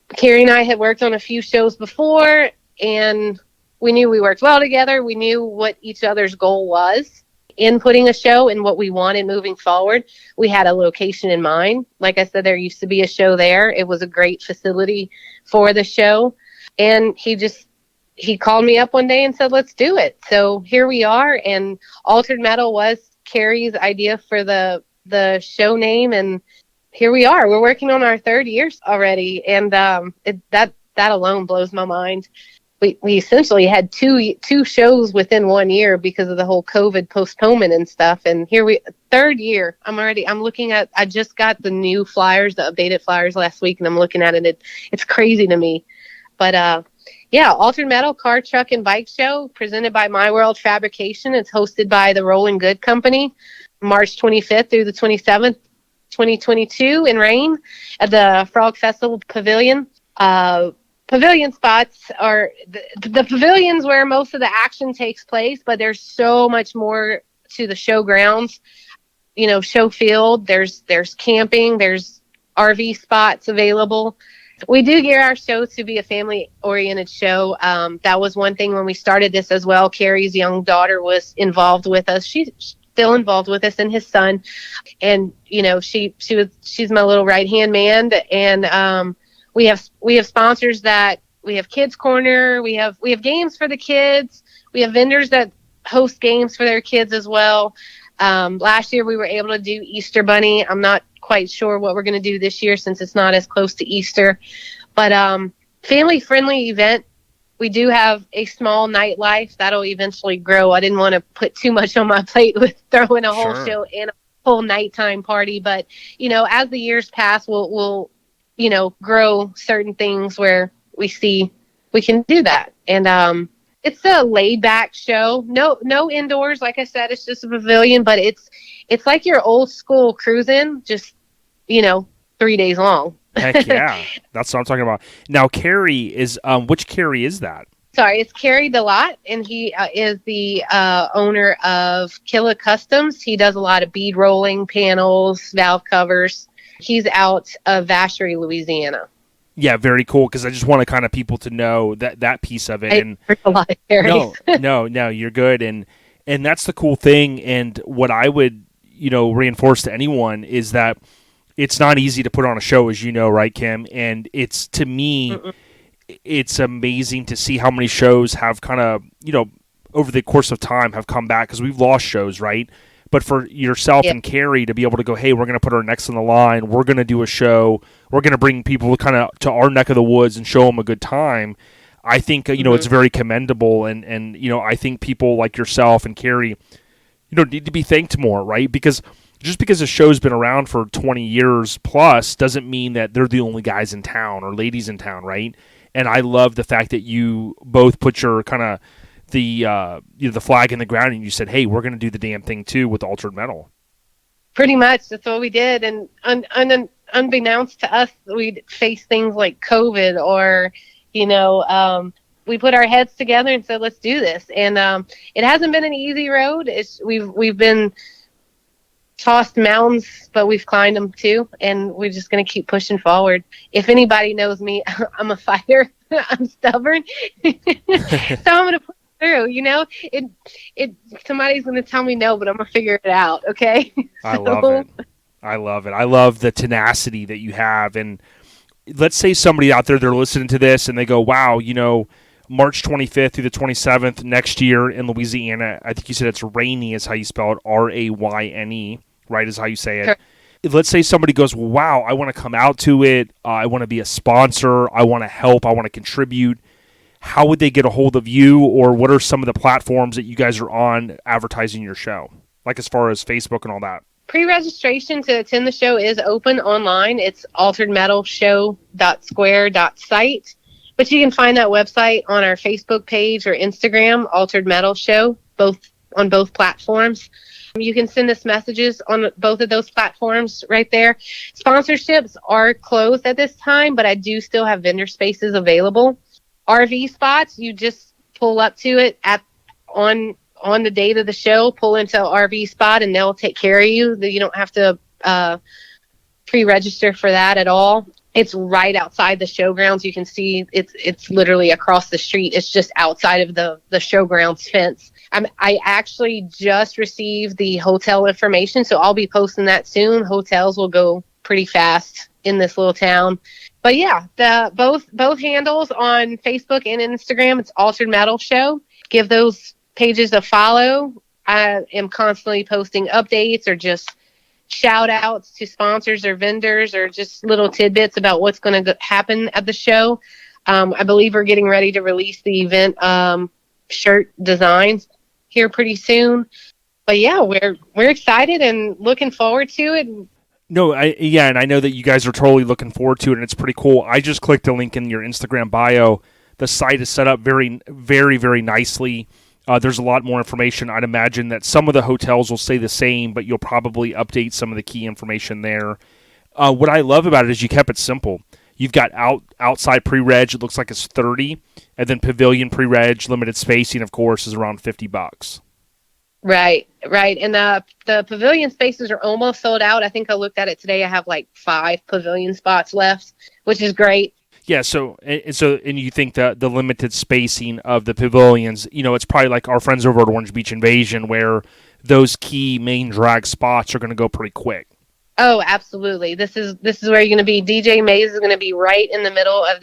Carrie and I had worked on a few shows before, and we knew we worked well together. We knew what each other's goal was in putting a show and what we wanted moving forward. We had a location in mind. Like I said, there used to be a show there. It was a great facility for the show. And he called me up one day and said, let's do it. So here we are. And Altered Metal was Carrie's idea for the show name. And here we are. We're working on our 3rd year already. And that alone blows my mind. We essentially had two shows within 1 year because of the whole COVID postponement and stuff. And here 3rd year, I'm looking at, I just got the new flyers, the updated flyers last week, and I'm looking at it. It's crazy to me. But Altered Metal Car, Truck, and Bike Show presented by My World Fabrication. It's hosted by the Rolling Good Company, March 25th through the 27th, 2022 in rain at the Frog Festival Pavilion. Pavilion spots are the pavilions where most of the action takes place, but there's so much more to the show grounds, show field. There's camping, there's RV spots available. We do gear our show to be a family oriented show. That was one thing when we started this as well. Carrie's young daughter was involved with us. She's still involved with us, and his son. And, she's my little right hand man. And, we have sponsors that we have Kids Corner. We have games for the kids. We have vendors that host games for their kids as well. Last year we were able to do Easter Bunny. I'm not quite sure what we're going to do this year since it's not as close to Easter, but family friendly event. We do have a small nightlife that'll eventually grow. I didn't want to put too much on my plate with throwing a whole show and a whole nighttime party, but as the years pass, we'll grow certain things where we see we can do that. And it's a laid back show. No indoors. Like I said, it's just a pavilion, but it's like your old school cruising, just, 3 days long. Heck yeah. That's what I'm talking about. Now, Carrie is, which Carrie is that? Sorry, it's Carrie Delot, and he is the owner of Killa Customs. He does a lot of bead rolling, panels, valve covers. He's out of Vacherie, Louisiana. Yeah, very cool. Because I just want to kind of people to know that piece of it. And a lot of Carries. no, you're good. And that's the cool thing. And what I would, reinforce to anyone is that it's not easy to put on a show, as you know, right, Kim? And it's, to me, it's amazing to see how many shows have kind of, over the course of time have come back, because we've lost shows, right? But for yourself and Carrie to be able to go, hey, we're going to put our necks on the line. We're going to do a show. We're going to bring people kind of to our neck of the woods and show them a good time. I think, it's very commendable. And I think people like yourself and Carrie, need to be thanked more, right? Because just because a show's been around for 20 years plus doesn't mean that they're the only guys in town or ladies in town, right? And I love the fact that you both put your kind of the flag in the ground, and you said, hey, we're going to do the damn thing too with Altered Metal. Pretty much, that's what we did. And unbeknownst to us, we'd face things like COVID, or we put our heads together and said, let's do this. And it hasn't been an easy road. We've been tossed mountains, but we've climbed them too, and we're just going to keep pushing forward. If anybody knows me, I'm a fighter. I'm stubborn. So I'm going to push through. Somebody's going to tell me no, but I'm going to figure it out. Okay. I love it. I love the tenacity that you have. And let's say somebody out there, they're listening to this and they go, wow, March 25th through the 27th next year in Louisiana. I think you said it's Rainy is how you spell it, Rayne, right, is how you say it. Sure. Let's say somebody goes, wow, I want to come out to it. I want to be a sponsor. I want to help. I want to contribute. How would they get a hold of you, or what are some of the platforms that you guys are on advertising your show, like as far as Facebook and all that? Pre-registration to attend the show is open online. It's alteredmetalshow.square.site. But you can find that website on our Facebook page or Instagram, Altered Metal Show, on both platforms. You can send us messages on both of those platforms right there. Sponsorships are closed at this time, but I do still have vendor spaces available. RV spots, you just pull up to it on the date of the show, pull into an RV spot, and they'll take care of you. You don't have to pre-register for that at all. It's right outside the showgrounds. You can see it's literally across the street. It's just outside of the showgrounds fence. I actually just received the hotel information, so I'll be posting that soon. Hotels will go pretty fast in this little town. But yeah, both handles on Facebook and Instagram, it's Altered Metal Show. Give those pages a follow. I am constantly posting updates or just shout outs to sponsors or vendors, or just little tidbits about what's going to happen at the show. I believe we're getting ready to release the event shirt designs here pretty soon. But yeah, we're excited and looking forward to it. No, and I know that you guys are totally looking forward to it, and it's pretty cool. I just clicked a link in your Instagram bio. The site is set up very, very, very nicely. There's a lot more information. I'd imagine that some of the hotels will stay the same, but you'll probably update some of the key information there. What I love about it is you kept it simple. You've got outside pre-reg, it looks like it's $30, and then pavilion pre-reg, limited spacing, of course, is around $50. Right. And the pavilion spaces are almost sold out. I think I looked at it today. I have like 5 pavilion spots left, which is great. Yeah, so you think that the limited spacing of the pavilions, it's probably like our friends over at Orange Beach Invasion, where those key main drag spots are going to go pretty quick. Oh, absolutely. This is where you're going to be. DJ Mays is going to be right in the middle of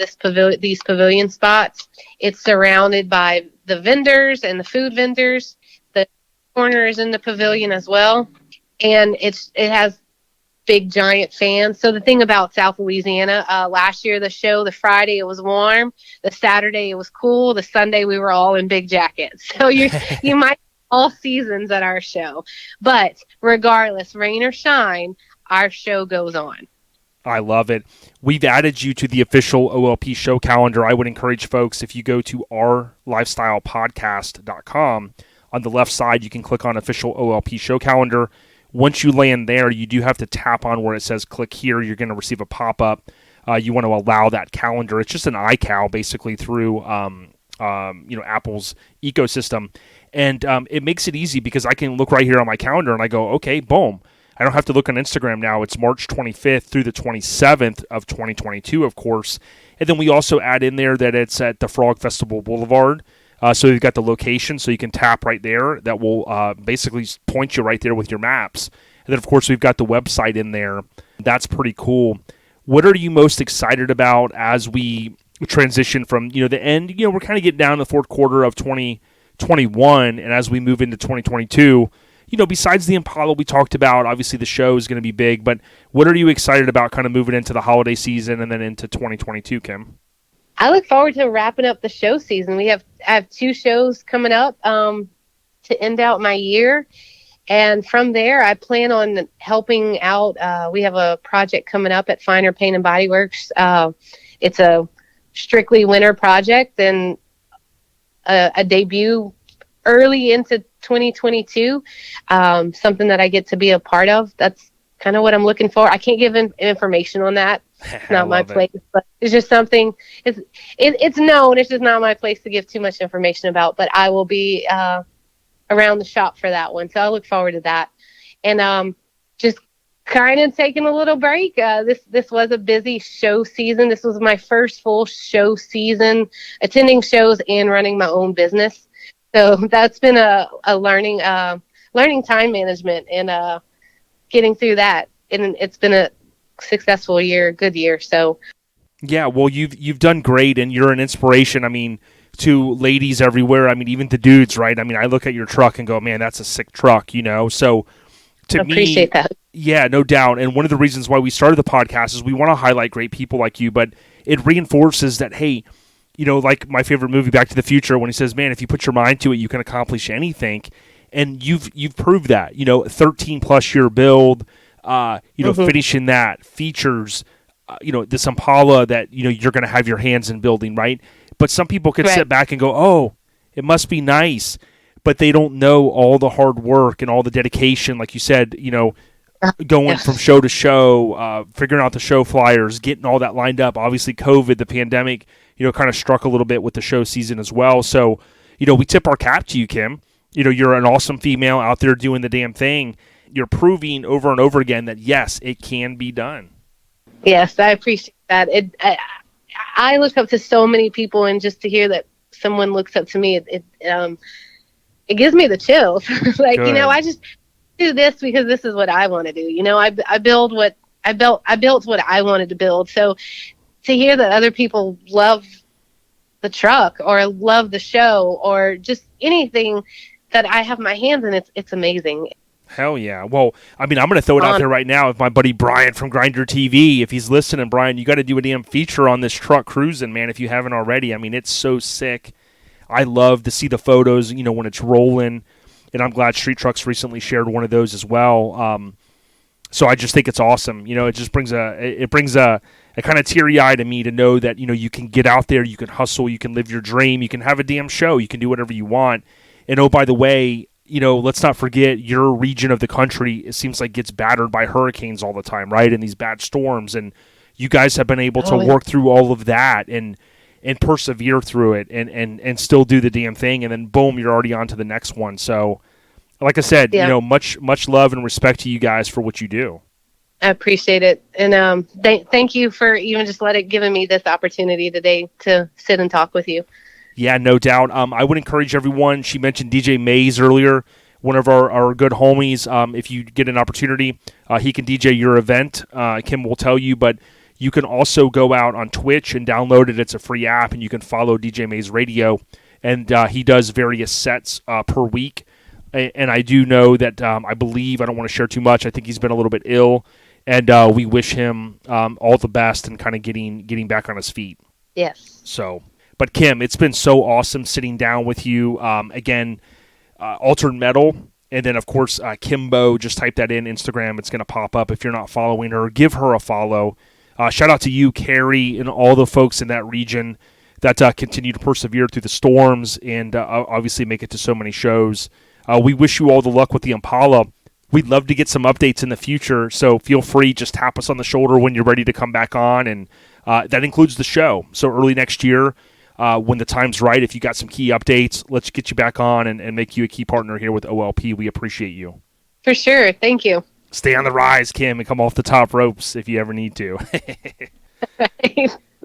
these pavilion spots. It's surrounded by the vendors and the food vendors. The corner is in the pavilion as well, and it has big giant fans. So the thing about South Louisiana, last year the Friday it was warm, the Saturday it was cool, the Sunday we were all in big jackets. So you might all seasons at our show, but regardless, rain or shine, our show goes on. I love it. We've added you to the official OLP show calendar. I would encourage folks, if you go to ourlifestylepodcast.com, on the left side you can click on official OLP show calendar. Once you land there, you do have to tap on where it says click here. You're going to receive a pop-up. you want to allow that calendar. It's just an iCal basically through Apple's ecosystem, and it makes it easy because I can look right here on my calendar and I go, okay, boom. I don't have to look on Instagram now. It's March 25th through the 27th of 2022, of course. And then we also add in there that it's at the Frog Festival Boulevard. So you've got the location, so you can tap right there. That will basically point you right there with your maps. And then, of course, we've got the website in there. That's pretty cool. What are you most excited about as we transition from the end? We're kind of getting down to the fourth quarter of 2021, and as we move into 2022. Besides the Impala we talked about, obviously the show is going to be big, but what are you excited about kind of moving into the holiday season and then into 2022, Kim? I look forward to wrapping up the show season. I have 2 shows coming up to end out my year. And from there, I plan on helping out. We have a project coming up at Finer Paint and Body Works. It's a strictly winter project and a debut early into 2022, something that I get to be a part of. That's kind of what I'm looking for. I can't give information on that. It's not my place, but it's just something. It's known. It's just not my place to give too much information about. But I will be around the shop for that one, so I look forward to that. And just kind of taking a little break. This was a busy show season. This was my first full show season, attending shows and running my own business. So that's been a learning time management and getting through that. And it's been a successful year, good year. So yeah, well, you've done great, and you're an inspiration. I mean, to ladies everywhere. I mean, even the dudes, right? I mean, I look at your truck and go, man, that's a sick truck, So to me, appreciate that. Yeah, no doubt. And one of the reasons why we started the podcast is we want to highlight great people like you, but it reinforces that, hey, like my favorite movie, Back to the Future, when he says, man, if you put your mind to it, you can accomplish anything. And you've proved that, 13 plus year build, finishing that, features, this Impala that, you're going to have your hands in building, right? But some people can sit back and go, oh, it must be nice. But they don't know all the hard work and all the dedication, like you said, going from show to show, figuring out the show flyers, getting all that lined up. Obviously, COVID, the pandemic, kind of struck a little bit with the show season as well. So, we tip our cap to you, Kim. You're an awesome female out there doing the damn thing. You're proving over and over again that, yes, it can be done. Yes, I appreciate that. I look up to so many people, and just to hear that someone looks up to me, it gives me the chills. Like, Good. I just do this because this is what I want to do. I built what I wanted to build. So to hear that other people love the truck or love the show or just anything that I have my hands in, it's amazing. Hell yeah. Well, I mean, I'm going to throw it out there right now with my buddy Brian from Grinder TV. If he's listening, Brian, you got to do a damn feature on this truck cruising, man, if you haven't already. I mean, it's so sick. I love to see the photos, when it's rolling, and I'm glad Street Trucks recently shared one of those as well. So I just think it's awesome. It just brings a kind of teary eye to me to know that, you can get out there, you can hustle, you can live your dream, you can have a damn show, you can do whatever you want. And oh, by the way, let's not forget your region of the country, it seems like gets battered by hurricanes all the time, right? And these bad storms. And you guys have been able to work through all of that and persevere through it and still do the damn thing. And then boom, you're already on to the next one. So like I said, much love and respect to you guys for what you do. I appreciate it. And thank you for even just giving me this opportunity today to sit and talk with you. Yeah, no doubt. I would encourage everyone. She mentioned DJ Mays earlier, one of our good homies. If you get an opportunity, he can DJ your event. Kim will tell you, but you can also go out on Twitch and download it. It's a free app, and you can follow DJ Mays Radio. And he does various sets per week. And I do know that I believe, I don't want to share too much, I think he's been a little bit ill. And we wish him all the best and kind of getting back on his feet. Yes. So... But Kim, it's been so awesome sitting down with you. Again, Altered Metal, and then of course Kimbo. Just type that in Instagram; it's going to pop up. If you're not following her, give her a follow. Shout out to you, Carrie, and all the folks in that region that continue to persevere through the storms and obviously make it to so many shows. We wish you all the luck with the Impala. We'd love to get some updates in the future, so feel free, just tap us on the shoulder when you're ready to come back on, and That includes the show. So early next year, when the time's right, if you got some key updates, let's get you back on and make you a key partner here with OLP. We appreciate you. For sure. Thank you. Stay on the rise, Kim, and come off the top ropes if you ever need to.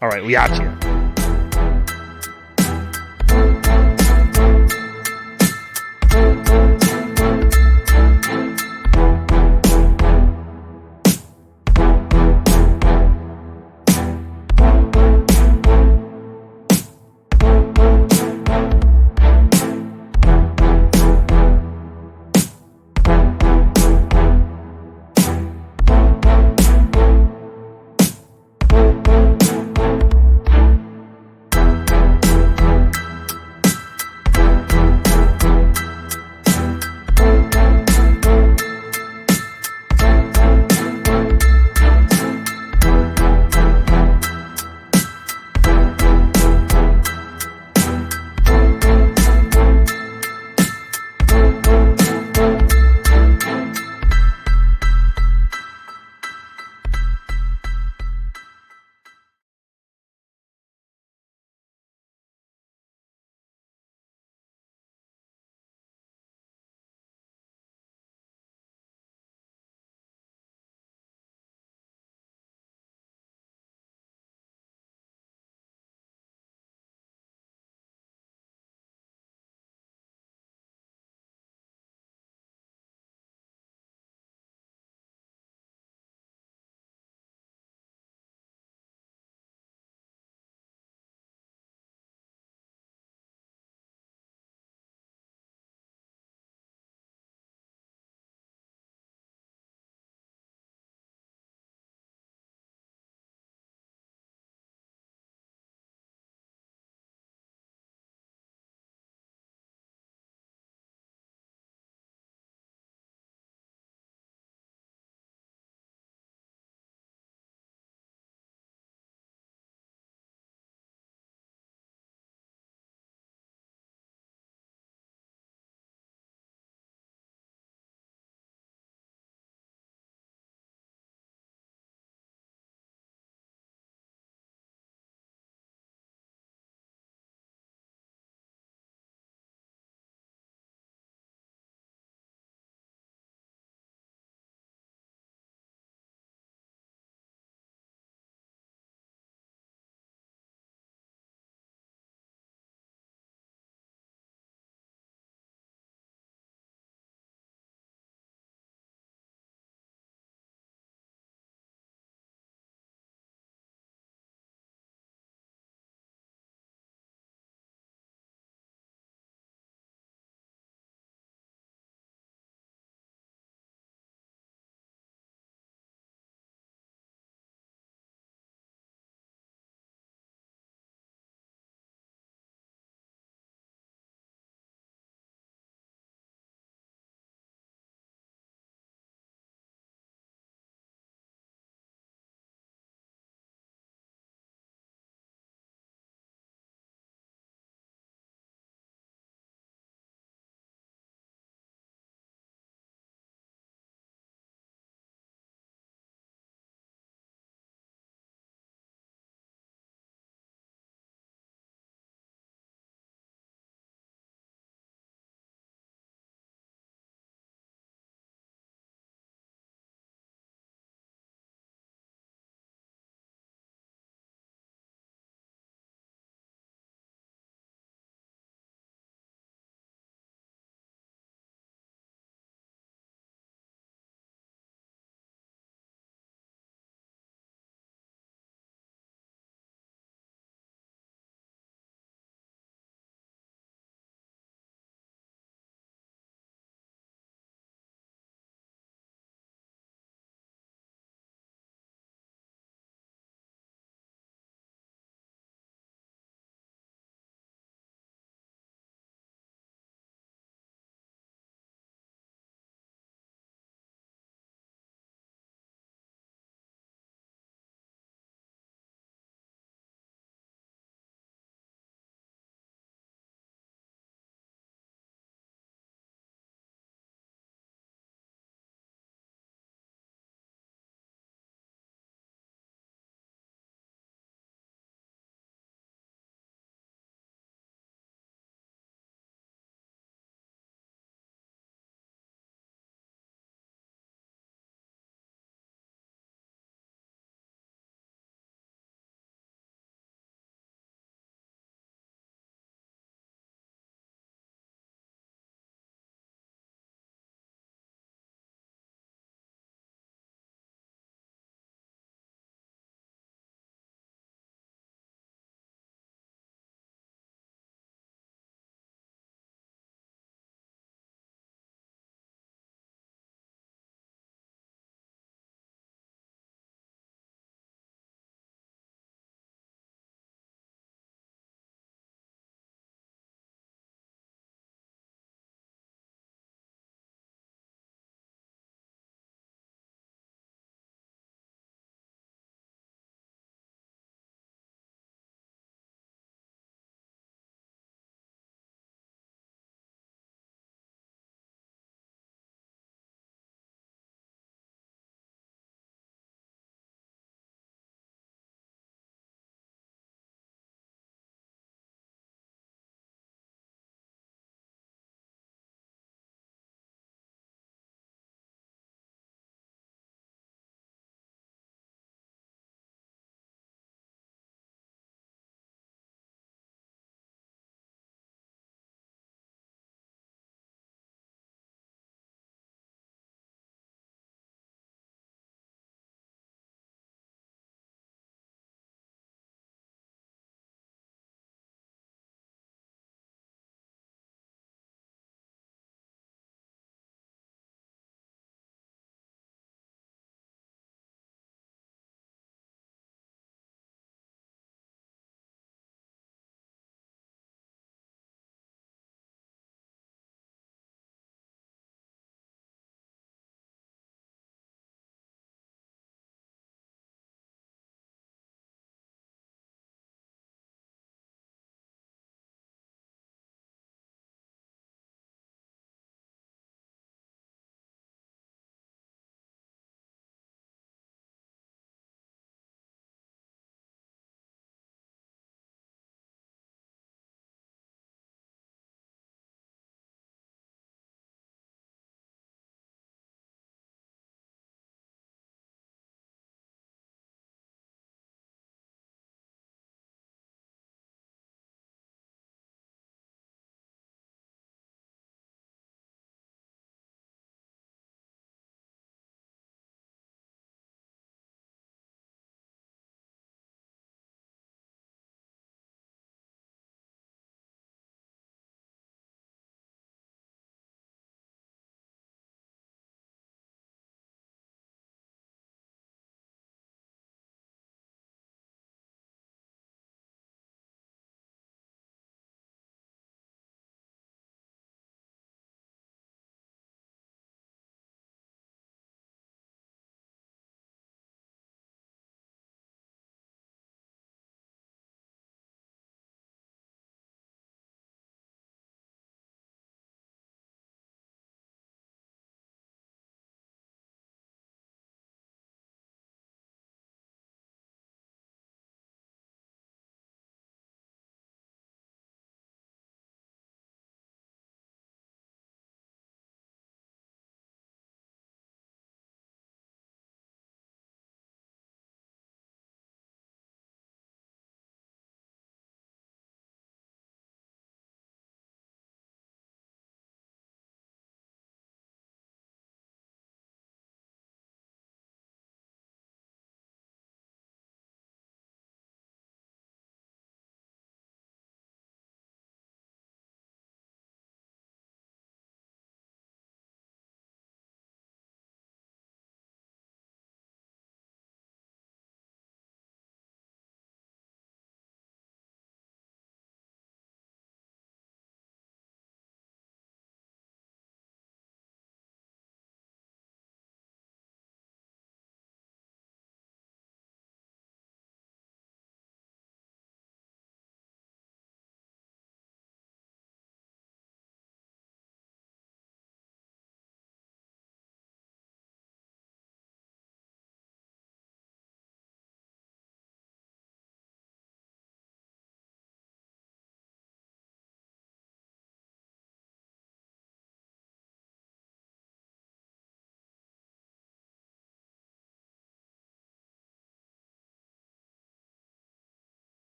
All right, we got you.